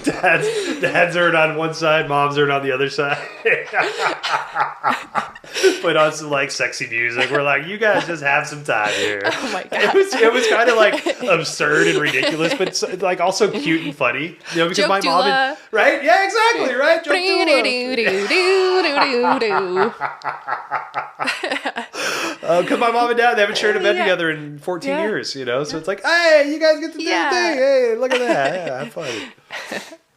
Dad's urn on one side, mom's urn on the other side. Put on some like sexy music. We're like, you guys just have some time here. Oh my god! It was kind of like absurd and ridiculous, but like also cute and funny. You know, because Joke my mom and, right? Yeah, exactly. Right. Joke because my mom and dad, they haven't shared a bed together in 14 years. You know, so it's like, hey, you guys get to do the thing. Hey, look at that. Yeah, have fun.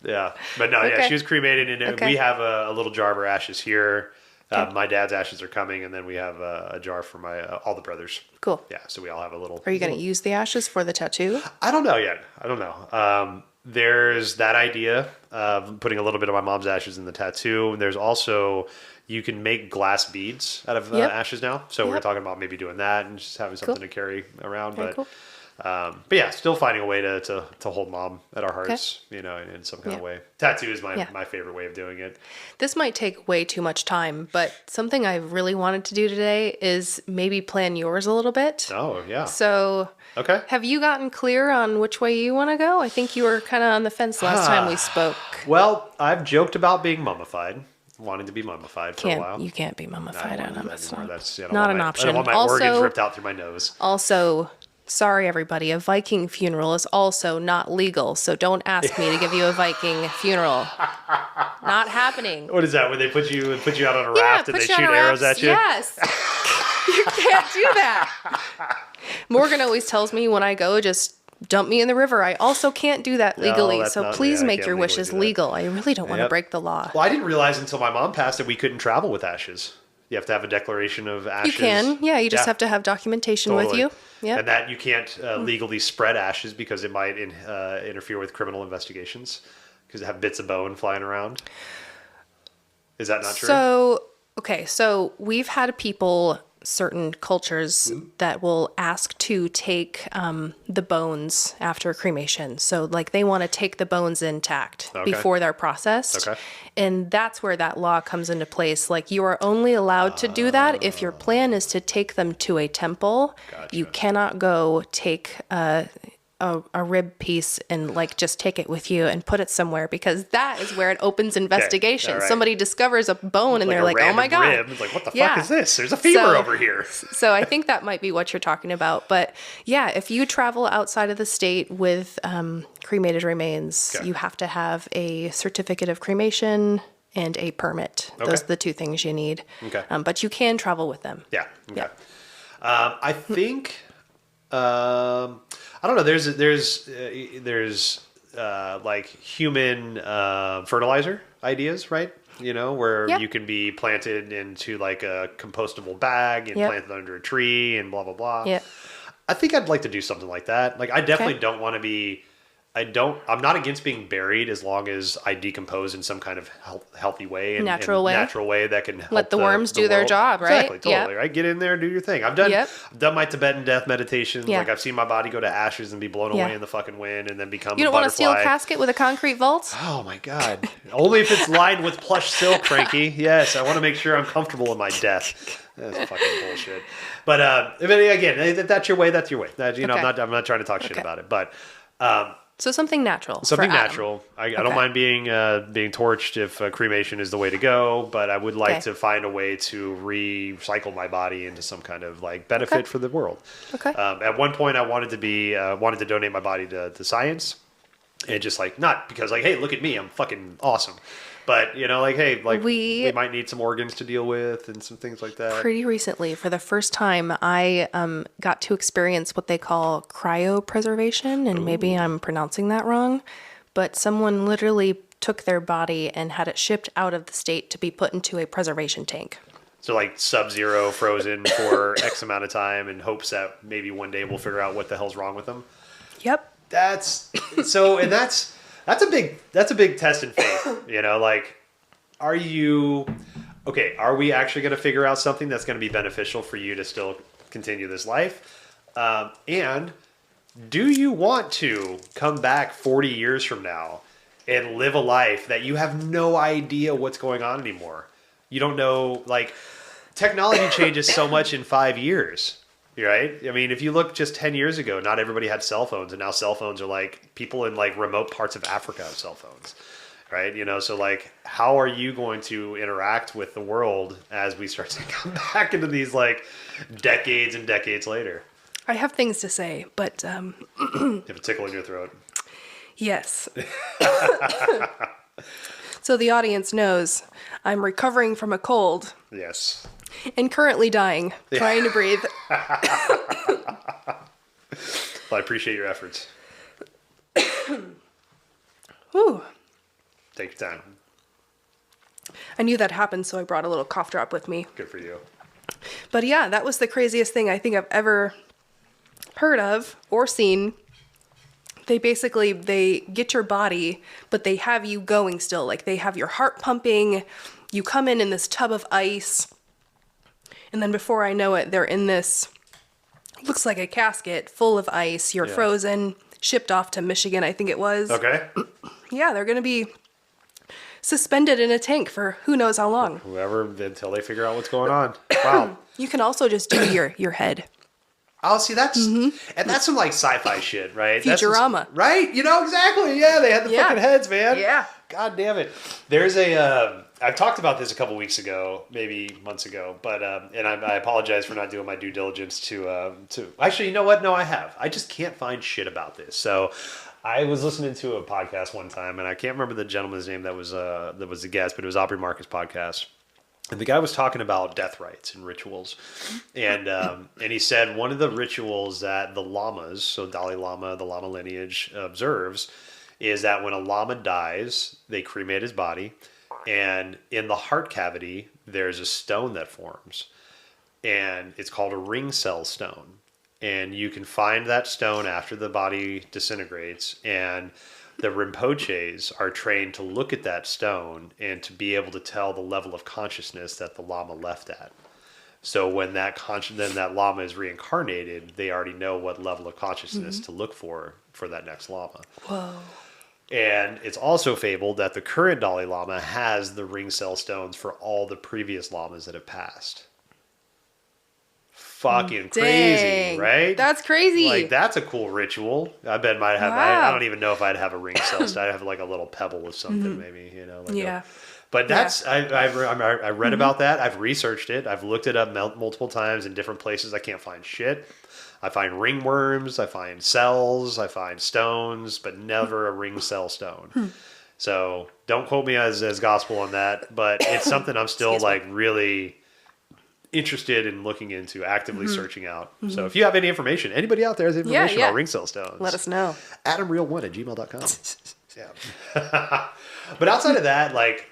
Yeah, but no, she was cremated, and we have a little jar of her ashes here. My dad's ashes are coming, and then we have a jar for my all the brothers. Cool. Yeah, so we all have a little. Are you going to use the ashes for the tattoo? I don't know yet. I don't know. There's that idea of putting a little bit of my mom's ashes in the tattoo. And there's also, you can make glass beads out of ashes now. So we're talking about maybe doing that and just having something to carry around. Very cool. But yeah, still finding a way to hold mom at our hearts, you know, in some kind of way. Tattoo is my favorite way of doing it. This might take way too much time, but something I really wanted to do today is maybe plan yours a little bit. Oh, yeah. So, have you gotten clear on which way you want to go? I think you were kind of on the fence last time we spoke. Well, I've joked about being mummified. Wanting to be mummified for a while. You can't be mummified. That's not an option. I don't want my organs ripped out through my nose. Also, sorry, everybody. A Viking funeral is also not legal, so don't ask me to give you a Viking funeral. Not happening. What is that? When they put you out on a raft and they shoot arrows at you? Yes. You can't do that. Morgan always tells me when I go, just dump me in the river. I also can't do that legally, so please make your wishes legal. I really don't want to break the law. Well, I didn't realize until my mom passed that we couldn't travel with ashes. You have to have a declaration of ashes. You can, you just have to have documentation with you. Yeah, and that you can't legally spread ashes because it might interfere with criminal investigations because it have bits of bone flying around. Is that not true? So we've had people, certain cultures that will ask to take the bones after cremation. So like they want to take the bones intact before they're processed. Okay. And that's where that law comes into place. Like you are only allowed to do that if your plan is to take them to a temple. Gotcha. You cannot go take a rib piece and like just take it with you and put it somewhere, because that is where it opens investigation. Okay, right. Somebody discovers a bone and they're like, oh my God. Rib. It's like, what the fuck is this? There's a femur over here. So I think that might be what you're talking about. But yeah, if you travel outside of the state with cremated remains, you have to have a certificate of cremation and a permit. Those are the two things you need. Okay. But you can travel with them. Yeah. Okay. Yeah. I think... I don't know. There's like human fertilizer ideas, right? You know, where you can be planted into like a compostable bag and planted under a tree and blah blah blah. Yeah. I think I'd like to do something like that. Like I definitely don't want to be. I'm not against being buried as long as I decompose in some kind of healthy way and natural way that can help let the worms do their job, right? Exactly, totally, right? Get in there, do your thing. I've done my Tibetan death meditations. Like I've seen my body go to ashes and be blown away in the fucking wind and then become. You don't want a steel casket with a concrete vault? Oh my God! Only if it's lined with plush silk, Frankie. Yes, I want to make sure I'm comfortable in my death. That's fucking bullshit. But again, if that's your way. That's your way. I'm not trying to talk shit about it, but. So something natural. Something natural. I don't mind being torched if cremation is the way to go, but I would like to find a way to recycle my body into some kind of like benefit for the world. Okay. At one point, I wanted to donate my body to science, and just like not because like, hey, look at me, I'm fucking awesome. But, you know, like, hey, like we might need some organs to deal with and some things like that. Pretty recently, for the first time, I got to experience what they call cryopreservation, and maybe I'm pronouncing that wrong, but someone literally took their body and had it shipped out of the state to be put into a preservation tank. So like Sub-Zero frozen for X amount of time in hopes that maybe one day we'll figure out what the hell's wrong with them. Yep. That's a big test in faith. You know, like, are we actually going to figure out something that's going to be beneficial for you to still continue this life? And do you want to come back 40 years from now and live a life that you have no idea what's going on anymore? You don't know, like, technology changes so much in 5 years, right? I mean, if you look just 10 years ago, not everybody had cell phones, and now cell phones are like, people in like remote parts of Africa have cell phones, right? You know, so like, how are you going to interact with the world as we start to come back into these like decades and decades later? I have things to say, but You have a tickle in your throat. yes. So the audience knows I'm recovering from a cold Yes. and currently dying, trying to breathe. Well, I appreciate your efforts. Whew. Take your time. I knew that happened, so I brought a little cough drop with me. Good for you. But yeah, that was the craziest thing I think I've ever heard of or seen. They get your body, but they have you going still. Like, they have your heart pumping. You come in this tub of ice. And then before I know it, they're in this, looks like a casket full of ice. You're frozen, shipped off to Michigan, I think it was. Okay. Yeah, they're going to be suspended in a tank for who knows how long. Until they figure out what's going on. Wow. You can also just do your head. Oh, see, and that's some like sci-fi shit, right? Futurama. Right? You know, exactly. Yeah, they had the fucking heads, man. Yeah. God damn it. There's I've talked about this a couple weeks ago, maybe months ago, but, and I apologize for not doing my due diligence to, actually, you know what? No, I have. I just can't find shit about this. So I was listening to a podcast one time, and I can't remember the gentleman's name that was the guest, but it was Aubrey Marcus' podcast. And the guy was talking about death rites and rituals. And he said one of the rituals that the lamas, so Dalai Lama, the Lama lineage, observes is that when a lama dies, they cremate his body. And in the heart cavity, there's a stone that forms. And it's called a ring cell stone. And you can find that stone after the body disintegrates. And the Rinpoches are trained to look at that stone and to be able to tell the level of consciousness that the Lama left at. So when that Lama is reincarnated, they already know what level of consciousness to look for that next Lama. Whoa. And it's also fabled that the current Dalai Lama has the ring cell stones for all the previous Lamas that have passed. Fucking crazy, right? That's crazy. Like, that's a cool ritual. I bet might have. I don't even know if I'd have a ring cell. I'd have like a little pebble of something, maybe. You know. Like but that's I read about that. I've researched it. I've looked it up multiple times in different places. I can't find shit. I find ringworms. I find cells. I find stones, but never a ring cell stone. So don't quote me as gospel on that. But it's something I'm still like really interested in looking into, actively searching out. So if you have any information, anybody out there has information about ring cell stones, let us know. AdamReal1@gmail.com. Yeah. But outside of that, like,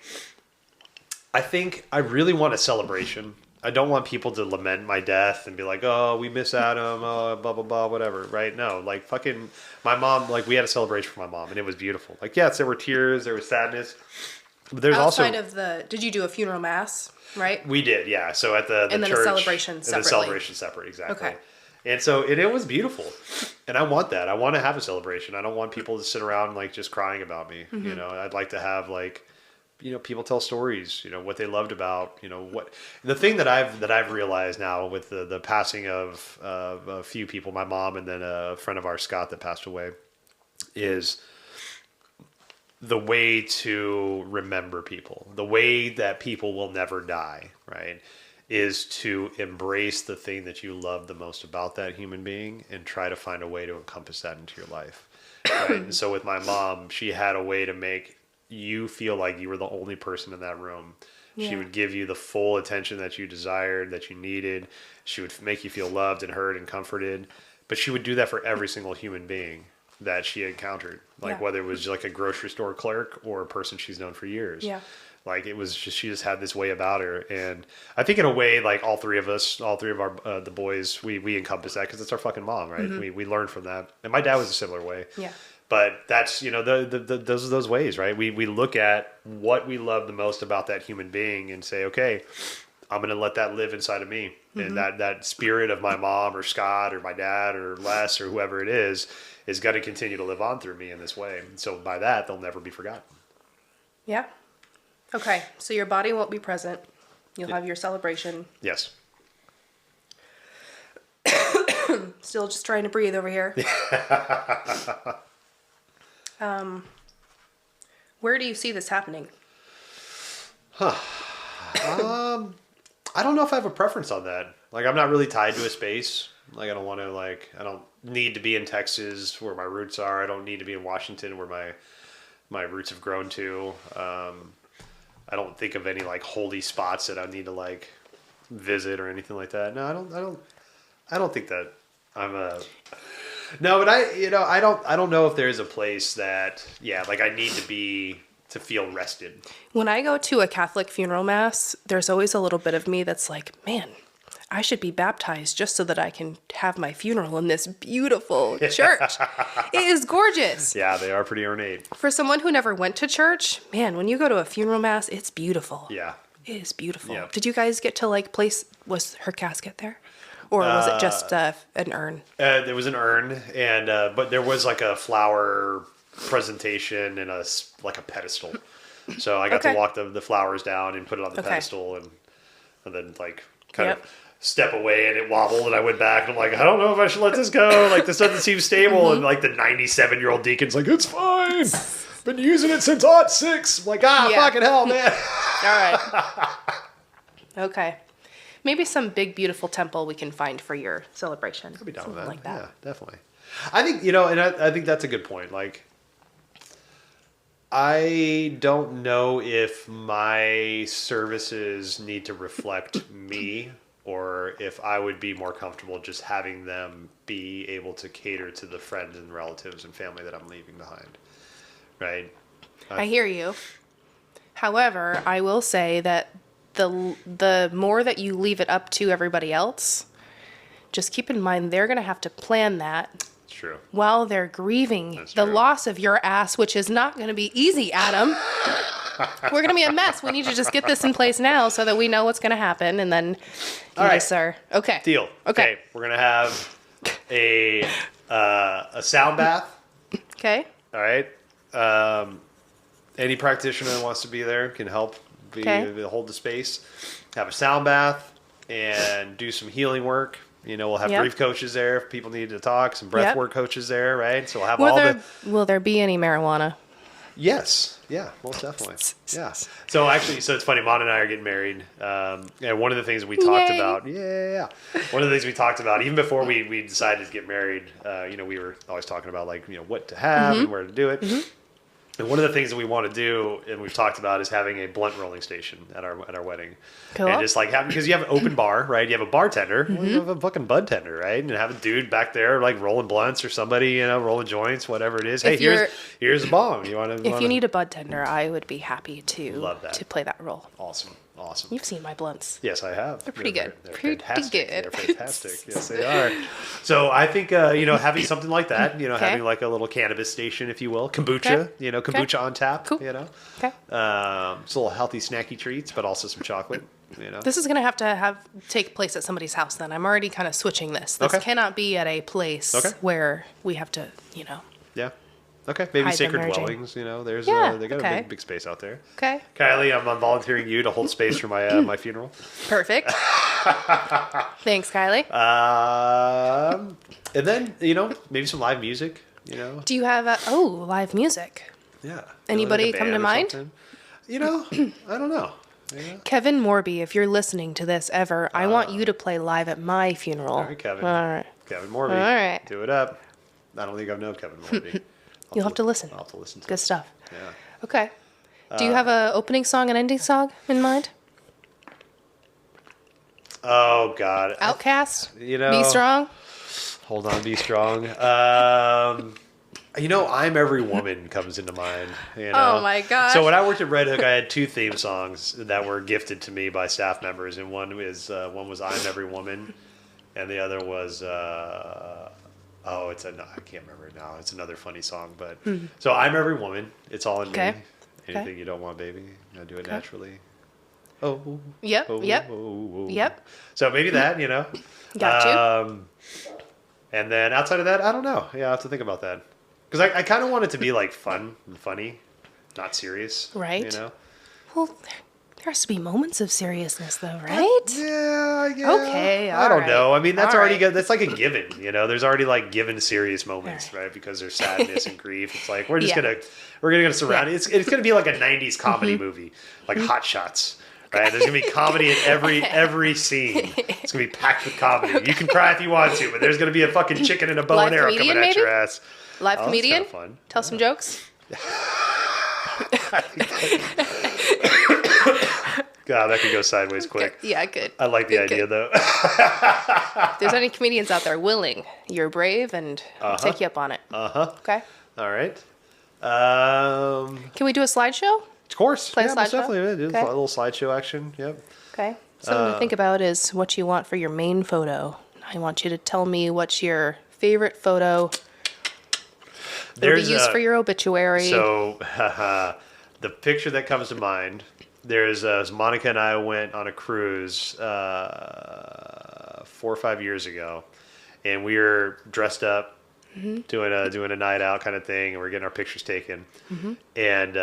I think I really want a celebration. I don't want people to lament my death and be like, oh, we miss Adam, oh, blah, blah, blah, whatever, right? No, like, fucking, my mom, like, we had a celebration for my mom, and it was beautiful. Like, yes, there were tears, there was sadness, but there's outside of did you do a funeral mass? Right? We did, yeah. So at the and then church, a celebration separately. And the celebration separate, exactly. Okay. And so it was beautiful. And I want that. I want to have a celebration. I don't want people to sit around like just crying about me. You know, I'd like to have like, you know, people tell stories, you know, what they loved about, you know, what the thing that I've realized now with the passing of a few people, my mom and then a friend of ours, Scott, that passed away, is the way to remember people, the way that people will never die, right, is to embrace the thing that you love the most about that human being and try to find a way to encompass that into your life. Right? And so with my mom, she had a way to make you feel like you were the only person in that room. Yeah. She would give you the full attention that you desired, that you needed. She would make you feel loved and heard and comforted. But she would do that for every single human being that she encountered. Like Yeah. whether it was like a grocery store clerk or a person she's known for years. Yeah. Like it was just, she just had this way about her. And I think in a way, like all three of our, the boys, we encompass that because it's our fucking mom, right? We learned from that. And my dad was a similar way. Yeah. But that's, you know, those ways, right? We look at what we love the most about that human being and say, okay, I'm going to let that live inside of me. And that spirit of my mom or Scott or my dad or Les or whoever it is going to continue to live on through me in this way. And so by that, they'll never be forgotten. Yeah. Okay. So your body won't be present. You'll have your celebration. Yes. Still just trying to breathe over here. Where do you see this happening? I don't know if I have a preference on that. Like, I'm not really tied to a space. Like, I don't want to, like, I don't need to be in Texas where my roots are. I don't need to be in Washington where my roots have grown to. I don't think of any, like, holy spots that I need to, like, visit or anything like that. No, I don't think that I'm a... No, but I don't know if there's a place that, yeah, like, I need to be... to feel rested. When I go to a Catholic funeral mass, there's always a little bit of me that's like, man, I should be baptized just so that I can have my funeral in this beautiful church. It is gorgeous. Yeah, they are pretty ornate. For someone who never went to church, man, when you go to a funeral mass, it's beautiful. Yeah. It is beautiful. Yeah. Did you guys get to like place, was her casket there? Or was it just an urn? There was an urn, and but there was like a flower presentation and a pedestal. So I got to walk the flowers down and put it on the pedestal and then like kind of step away, and it wobbled, and I went back and I'm like, I don't know if I should let this go. Like, this doesn't seem stable. And like the 97-year-old deacon's like, it's fine. Been using it since '06. I'm like, fucking hell, man. All right. Okay. Maybe some big, beautiful temple we can find for your celebration. I'll be down with that. Like that. Yeah, definitely. I think, and I think that's a good point. Like, I don't know if my services need to reflect me or if I would be more comfortable just having them be able to cater to the friends and relatives and family that I'm leaving behind. Right? I hear you. However, I will say that the more that you leave it up to everybody else, just keep in mind they're going to have to plan that. True. While they're grieving the loss of your ass, which is not going to be easy, Adam. We're going to be a mess. We need to just get this in place now so that we know what's going to happen, and then all right, sir. Okay. Deal. Okay. We're going to have a sound bath. Okay. All right. Any practitioner that wants to be there can help hold the space. Have a sound bath and do some healing work. We'll have grief coaches there if people need to talk. Some breath work coaches there, right? So we'll have Will there be any marijuana? Yes. Yeah, most definitely. Yeah. So actually, it's funny. Mon and I are getting married. And one of the things we talked about, one of the things we talked about, even before we decided to get married, we were always talking about like, what to have and where to do it. Mm-hmm. And one of the things that we want to do, and we've talked about, is having a blunt rolling station at our wedding. Cool. And just like because you have an open bar, right? You have a bartender, well, you have a fucking bud tender, right? And have a dude back there like rolling blunts or somebody, rolling joints, whatever it is. Hey, here's a bong. If you need a bud tender, I would be happy to love that. To play that role. Awesome. You've seen my blunts. Yes, I have. They're pretty good. They're fantastic. They're fantastic. Yes, they are. So I think, having something like that, having like a little cannabis station, if you will, kombucha, kombucha on tap, cool. Okay. It's a little healthy, snacky treats, but also some chocolate, This is going to have take place at somebody's house then. I'm already kind of switching this. This cannot be at a place where we have to, Yeah. Okay, maybe Sacred Dwellings. There's they got a big space out there. Okay, Kylie, I'm volunteering you to hold space for my my funeral. Perfect. Thanks, Kylie. And then maybe some live music. Do you have live music? Yeah. Anybody come to mind? I don't know. Yeah. Kevin Morby, if you're listening to this ever, I want you to play live at my funeral. All right, Kevin. All right. Kevin Morby. All right. Do it up. I don't think I've known Kevin Morby. You'll have to listen. I'll have to listen to Good stuff. Yeah. Okay. Do you have a opening song and ending song in mind? Oh, God. Outcast? Be Strong? Hold on, Be Strong. I'm Every Woman comes into mind. You know? Oh my gosh. So when I worked at Red Hook, I had 2 theme songs that were gifted to me by staff members, and one was I'm Every Woman, and the other was I can't remember it now. It's another funny song, but so I'm Every Woman. It's all in me. Anything you don't want, baby, I do it naturally. Oh. Yep. Oh, Yep. Oh, oh. Yep. So maybe that, Got you. And then outside of that, I don't know. Yeah, I have to think about that. Because I kind of want it to be like fun and funny, not serious. Right. Well, there has to be moments of seriousness, though, right? Yeah. Okay. I don't know. I mean, that's All already right. good. That's like a given. There's already like given serious moments, right? Because there's sadness and grief. It's like we're gonna surround it. It's gonna be like a '90s comedy movie, like Hot Shots. Right? There's gonna be comedy in every scene. It's gonna be packed with comedy. You can cry if you want to, but there's gonna be a fucking chicken and a bow Live and arrow coming comedian, at your maybe? ass. Live comedian? That's kind of fun. Tell some jokes? God, that could go sideways quick. Yeah, good. I like the idea, good. though. If there's any comedians out there willing, you're brave, and I'll take you up on it. Okay. All right. Can we do a slideshow? Of course. Play a yeah, most slideshow? definitely. Do Okay. a little slideshow action. Yep. Okay. Something to think about is what you want for your main photo. I want you to tell me what's your favorite photo. It'll be used for your obituary. So, the picture that comes to mind, there's Monica and I went on a cruise 4 or 5 years ago, and we were dressed up, doing a night out kind of thing, and we're getting our pictures taken, and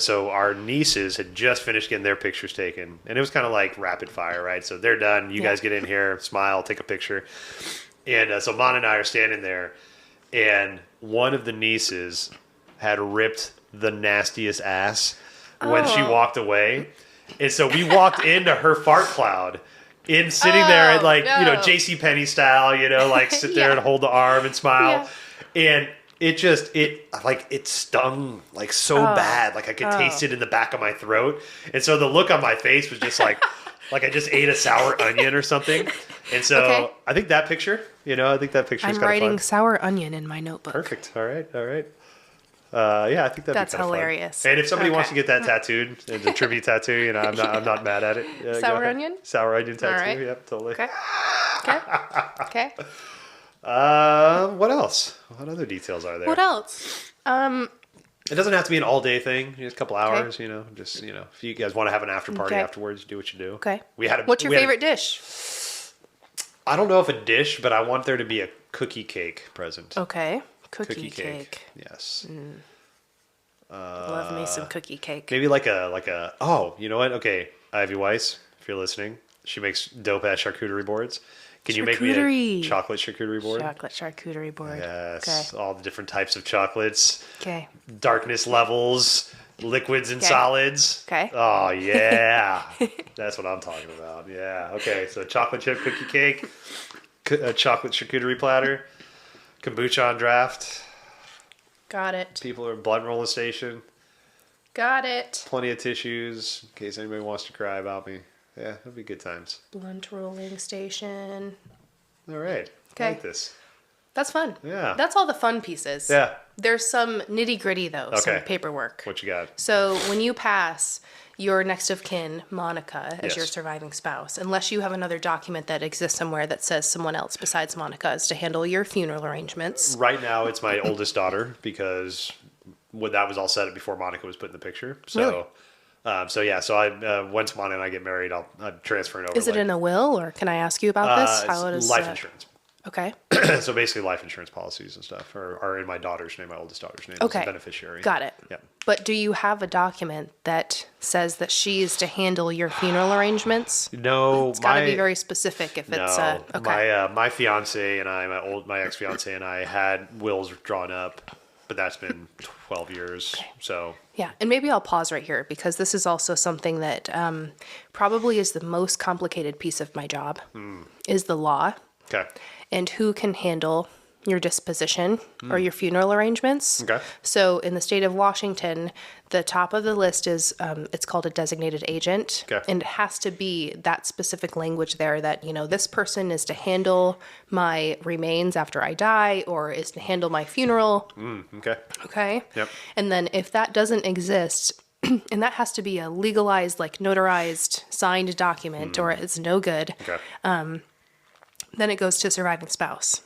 so our nieces had just finished getting their pictures taken, and it was kind of like rapid fire, right? So they're done. You guys get in here, smile, take a picture. And so Mon and I are standing there, and one of the nieces had ripped the nastiest ass when she walked away. And so we walked into her fart cloud sitting there at JCPenney style, sit there and hold the arm and smile. Yeah. And it stung like so bad. Like I could taste it in the back of my throat. And so the look on my face was just like I just ate a sour onion or something. And so I think that picture, I think that picture is kind of fun. I'm writing sour onion in my notebook. Perfect. All right. Yeah, I think that's hilarious. Fun. And if somebody wants to get that tattooed, as a tribute tattoo, I'm not mad at it. Sour onion? Sour onion tattoo. All right. Yep, totally. Okay. What else? What other details are there? What else? It doesn't have to be an all-day thing. Just a couple hours, Just if you guys want to have an after party afterwards, do what you do. Okay. What's your favorite dish? I don't know if a dish, but I want there to be a cookie cake present. Okay. Cookie cake. Yes. Love me some cookie cake. Maybe like a. Oh, you know what? Okay, Ivy Weiss, if you're listening, she makes dope ass charcuterie boards. Can you make me a chocolate charcuterie board? Chocolate charcuterie board. Yes. Okay. All the different types of chocolates. Okay. Darkness levels, liquids and solids. Okay. Oh yeah, that's what I'm talking about. Yeah. Okay. So chocolate chip cookie cake, a chocolate charcuterie platter, kombucha on draft. Got it. People are blunt rolling station. Got it. Plenty of tissues in case anybody wants to cry about me. Yeah, it'll be good times. Blunt rolling station. All right. Okay. I like this. That's fun. Yeah. That's all the fun pieces. Yeah. There's some nitty gritty though. Okay. Some paperwork. What you got? So when you pass your next of kin, Monica, as Yes. your surviving spouse, unless you have another document that exists somewhere that says someone else besides Monica is to handle your funeral arrangements. Right now, it's my oldest daughter because that was all set up before Monica was put in the picture. So, Really? So I once Monica and I get married, I'm transferring over. Is it in a will, or can I ask you about this? How it it's is life insurance. Okay. So basically, life insurance policies and stuff are in my daughter's name, my oldest daughter's name. Okay. As a beneficiary. Got it. Yeah. But do you have a document that says that she is to handle your funeral arrangements? No, It's got to be very specific if it's okay. My fiance and I, my ex fiance and I had wills drawn up, but that's been 12 years. Okay. So yeah, and maybe I'll pause right here because this is also something that probably is the most complicated piece of my job is the law. Okay. And who can handle your disposition or your funeral arrangements. Okay. So in the state of Washington, the top of the list is, it's called a designated agent. Okay. And it has to be that specific language there that, this person is to handle my remains after I die or is to handle my funeral. Okay. Okay. Yep. And then if that doesn't exist, and that has to be a legalized, like notarized, signed document or it's no good, Okay. then it goes to surviving spouse.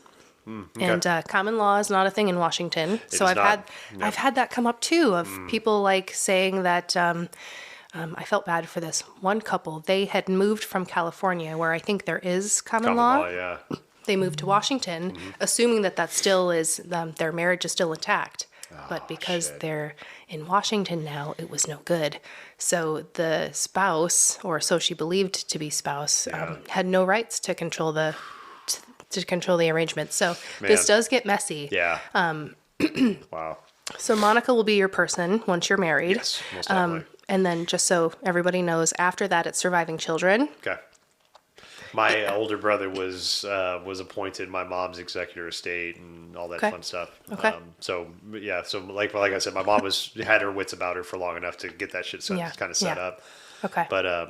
Okay. And common law is not a thing in Washington. So is I've not. had Yep. I've had that come up too of people like saying that I felt bad for this one couple. They had moved from California where I think there is common law. Yeah. They moved to Washington, assuming that still is their marriage is still intact. But because shit. they're in Washington now, it was no good. So the spouse, or so she believed to be spouse, had no rights to control the arrangement. So this does get messy. Yeah. Wow. So Monica will be your person once you're married. Yes, most definitely. And then just so everybody knows, after that, it's surviving children. Okay. My older brother was appointed my mom's executor of estate and all that Okay. fun stuff. Okay. So like I said, my mom had her wits about her for long enough to get that shit kind of set up. Okay. But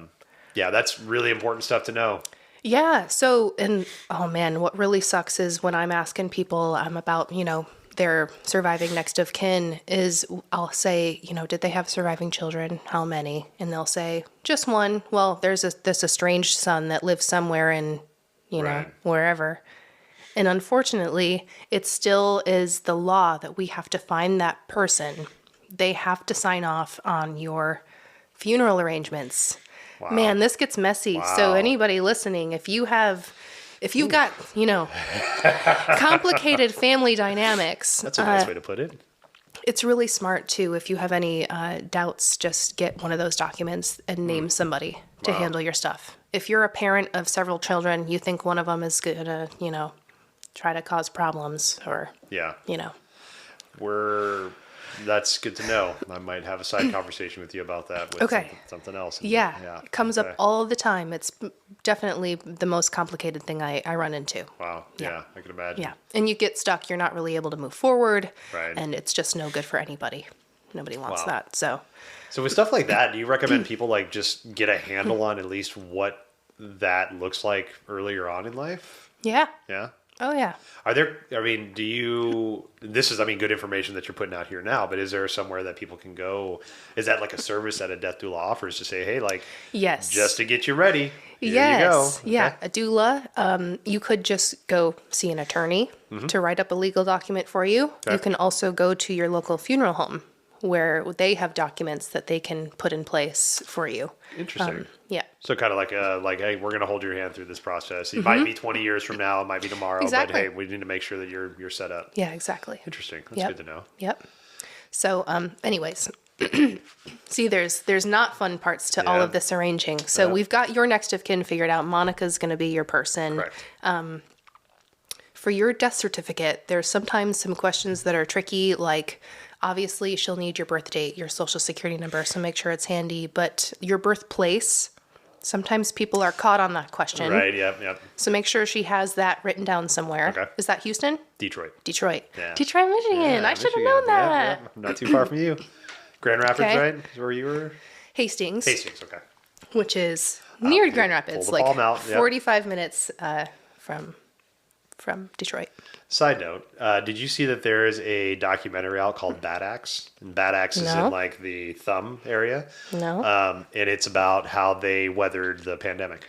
that's really important stuff to know. Yeah. So, and oh man, what really sucks is when I'm asking people about, their surviving next of kin is I'll say, did they have surviving children? How many? And they'll say, just one. Well, there's this estranged son that lives somewhere in, Right. wherever. And unfortunately, it still is the law that we have to find that person. They have to sign off on your funeral arrangements. Wow. Man, this gets messy. So Wow. anybody listening, if you've got, complicated family dynamics, That's a nice way to put it. it's really smart too. If you have any doubts, just get one of those documents and name somebody to Wow. handle your stuff. If you're a parent of several children, you think one of them is gonna, try to cause problems or, Yeah. That's good to know. I might have a side conversation with you about that with Okay. something else. Yeah, it comes Okay. up all the time. It's definitely the most complicated thing I run into. Wow. Yeah, I can imagine. Yeah. And you get stuck. You're not really able to move forward. Right. And it's just no good for anybody. Nobody wants Wow. that. So, So with stuff like that, do you recommend people just get a handle on at least what that looks like earlier on in life? yeah. Yeah. Oh, yeah. This is good information that you're putting out here now, but is there somewhere that people can go? Is that like a service that a death doula offers to say, hey, Yes. just to get you ready, here yes. you go. Yeah. Okay. A doula. You could just go see an attorney to write up a legal document for you. Okay. You can also go to your local funeral home where they have documents that they can put in place for you. Interesting. Yeah. So kind of hey, we're going to hold your hand through this process. It might be 20 years from now, it might be tomorrow, Exactly. but hey, we need to make sure that you're set up. Yeah, exactly. Interesting. That's Yep. good to know. Yep. So, anyways, see, there's not fun parts to all Yeah. of this arranging. So Yeah. we've got your next of kin figured out. Monica's going to be your person. Correct. For your death certificate, there's sometimes some questions that are tricky, like obviously she'll need your birth date, your social security number, so make sure it's handy. But your birthplace, sometimes people are caught on that question. Right. Yep. So make sure she has that written down somewhere. Okay. Is that Houston? Detroit. Detroit. Yeah. Detroit, Michigan. I should have known that. Yeah. Not too far from you. Grand Rapids, Okay. right? Is where you were? Hastings. Hastings. Okay. Which is near Grand pull Rapids, the like palm out, yep. 45 minutes from Detroit. Side note, did you see that there is a documentary out called Bad Axe? And Bad Axe is No. in the thumb area. No. And it's about how they weathered the pandemic.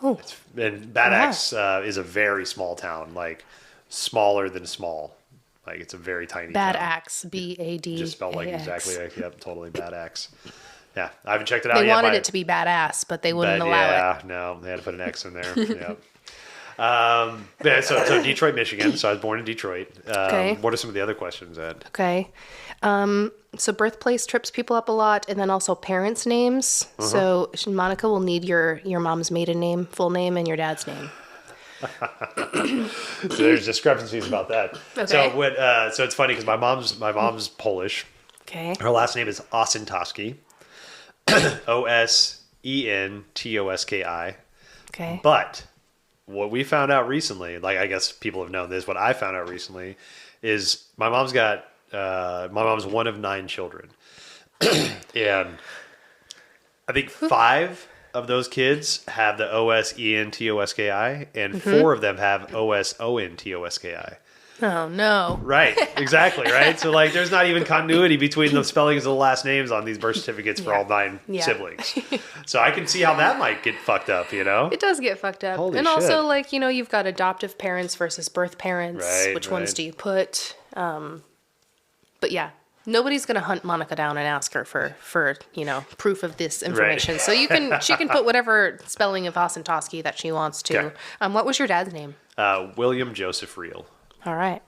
Oh, And Bad Wow. Axe is a very small town, smaller than small. It's a very tiny Bad town. Axe, BAD. Just spelled exactly yep, totally Bad Axe. Yeah, I haven't checked it out They yet. wanted it to be badass, but they wouldn't allow it. No, they had to put an X in there. Yeah. So Detroit, Michigan. So I was born in Detroit. Okay. What are some of the other questions, Ed? Okay. So birthplace trips people up a lot, and then also parents' names. So Monica will need your mom's maiden name, full name, and your dad's name. So there's discrepancies about that. Okay. So it's funny because my mom's Polish. Okay. Her last name is Osentoski. Osentoski. Okay. But what we found out recently, like I guess people have known this, what I found out recently is my mom's one of 9 children. And I think 5 of those kids have the OSENTOSKI, and 4 of them have OSONTOSKI. Oh, no. Right, exactly, right? So, like, there's not even continuity between the spellings of the last names on these birth certificates for all 9 siblings. So I can see how that might get fucked up, you know? It does get fucked up. Holy and shit. also, like, you've got adoptive parents versus birth parents. Right, Which ones do you put? But yeah, nobody's going to hunt Monica down and ask her for proof of this information. So she can put whatever spelling of Osentoski that she wants to. Okay. What was your dad's name? William Joseph Reel. All right.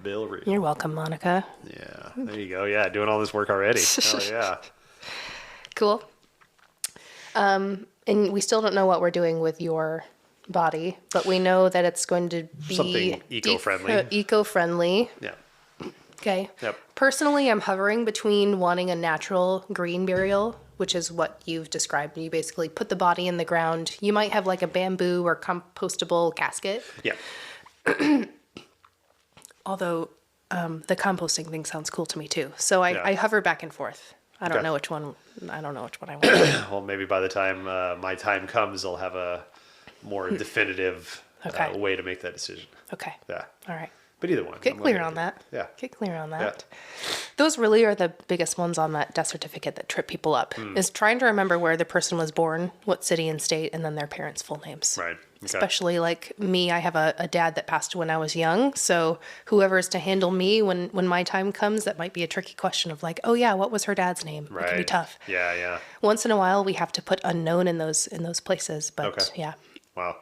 Bill Reel. You're welcome, Monica. Yeah, there you go. Yeah, doing all this work already. Hell yeah. Cool. And we still don't know what we're doing with your body, but we know that it's going to be Something eco-friendly. Eco-friendly. Yeah. Okay. Yep. Personally, I'm hovering between wanting a natural green burial, which is what you've described. You basically put the body in the ground. You might have like a bamboo or compostable casket. Yeah. Although the composting thing sounds cool to me too. So I hover back and forth. I don't know which one. I don't know which one I want. Well, maybe by the time my time comes, I'll have a more definitive way to make that decision. Okay. Yeah. All right. But either one. Get clear on that. Yeah. Get clear on that. Those really are the biggest ones on that death certificate that trip people up, is trying to remember where the person was born, what city and state, and then their parents' full names. Right. Okay. Especially like me, I have a dad that passed when I was young. So whoever's to handle me when my time comes, that might be a tricky question of like, oh yeah, what was her dad's name? Right. It can be tough. Yeah, yeah. Once in a while, we have to put unknown in those places. But yeah. Wow.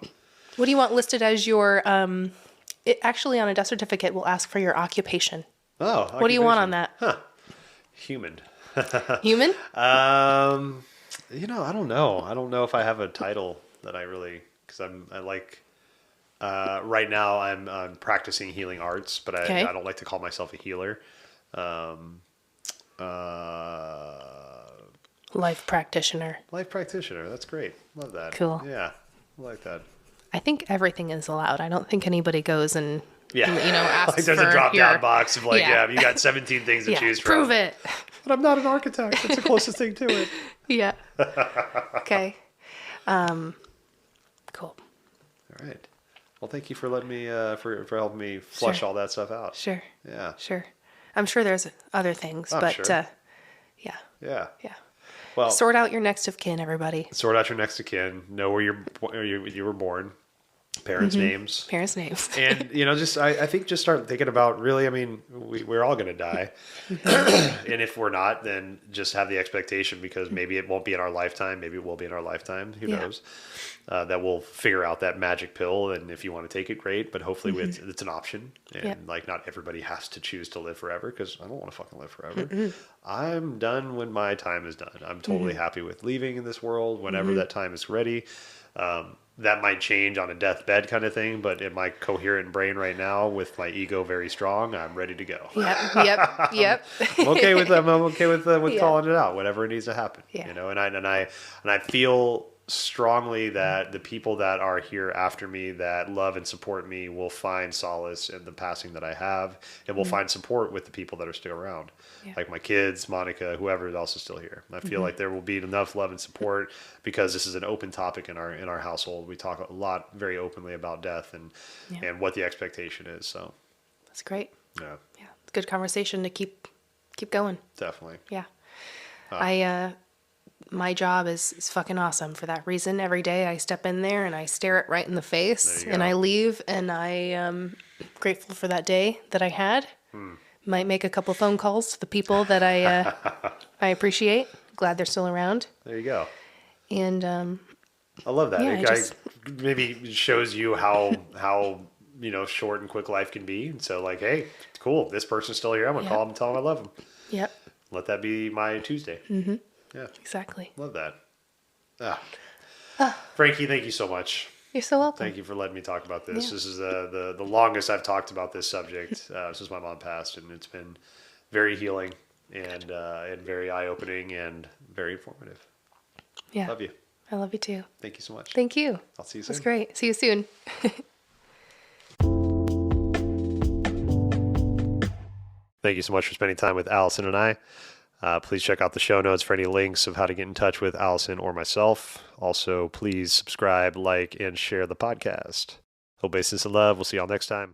What do you want listed as your... It actually, on a death certificate, will ask for your occupation. Oh, what do you want on that? Huh. Human. Human? I don't know. I don't know if I have a title that I really, because right now I'm practicing healing arts, but I don't like to call myself a healer. Life practitioner. Life practitioner. That's great. Love that. Cool. Yeah. I like that. I think everything is allowed. I don't think anybody goes and asks like there's for a drop down your... box of like, you got 17 things to choose from. Prove it. But I'm not an architect. That's the closest thing to it. Yeah. Okay. Cool. All right. Well, thank you for letting me for helping me flush all that stuff out. Sure. Yeah. Sure. I'm sure there's other things, I'm but sure. Yeah. Yeah. Yeah. Well, sort out your next of kin, everybody. Sort out your next of kin. Know where you were born. Parents' names. Parents' names. And, I think just start thinking about really, I mean, we're all going to die. And if we're not, then just have the expectation, because maybe it won't be in our lifetime. Maybe it will be in our lifetime. Who knows? That we'll figure out that magic pill. And if you want to take it, great. But hopefully it's an option. And like, not everybody has to choose to live forever, because I don't want to fucking live forever. I'm done when my time is done. I'm totally happy with leaving in this world whenever that time is ready. That might change on a deathbed kind of thing, but in my coherent brain right now, with my ego very strong, I'm ready to go. Yep. I'm okay with calling it out, whatever needs to happen. Yeah. And I feel strongly that the people that are here after me that love and support me will find solace in the passing that I have, and will find support with the people that are still around, like my kids, Monica, whoever else is still here. I feel like there will be enough love and support, because this is an open topic in our household. We talk a lot, very openly, about death and what the expectation is. So that's great. Yeah, it's a good conversation to keep going. Definitely. Yeah. My job is fucking awesome for that reason. Every day I step in there and I stare it right in the face, and I leave, and I am grateful for that day that I had. Might make a couple phone calls to the people that I appreciate. Glad they're still around. There you go. And I love that. it maybe shows you how short and quick life can be. And so like, hey, cool, this person's still here. I'm gonna call them and tell them I love them. Yep. Let that be my Tuesday. Yeah. Exactly. Love that. Frankie, thank you so much. You're so welcome. Thank you for letting me talk about this. This is the longest I've talked about this subject since my mom passed, and it's been very healing and very eye-opening and very informative. Yeah. Love you. I love you too. Thank you so much. Thank you. I'll see you soon. That's great. See you soon. Thank you so much for spending time with Allison and I. Please check out the show notes for any links of how to get in touch with Allison or myself. Also, please subscribe, like, and share the podcast. Obeisance and love. We'll see y'all next time.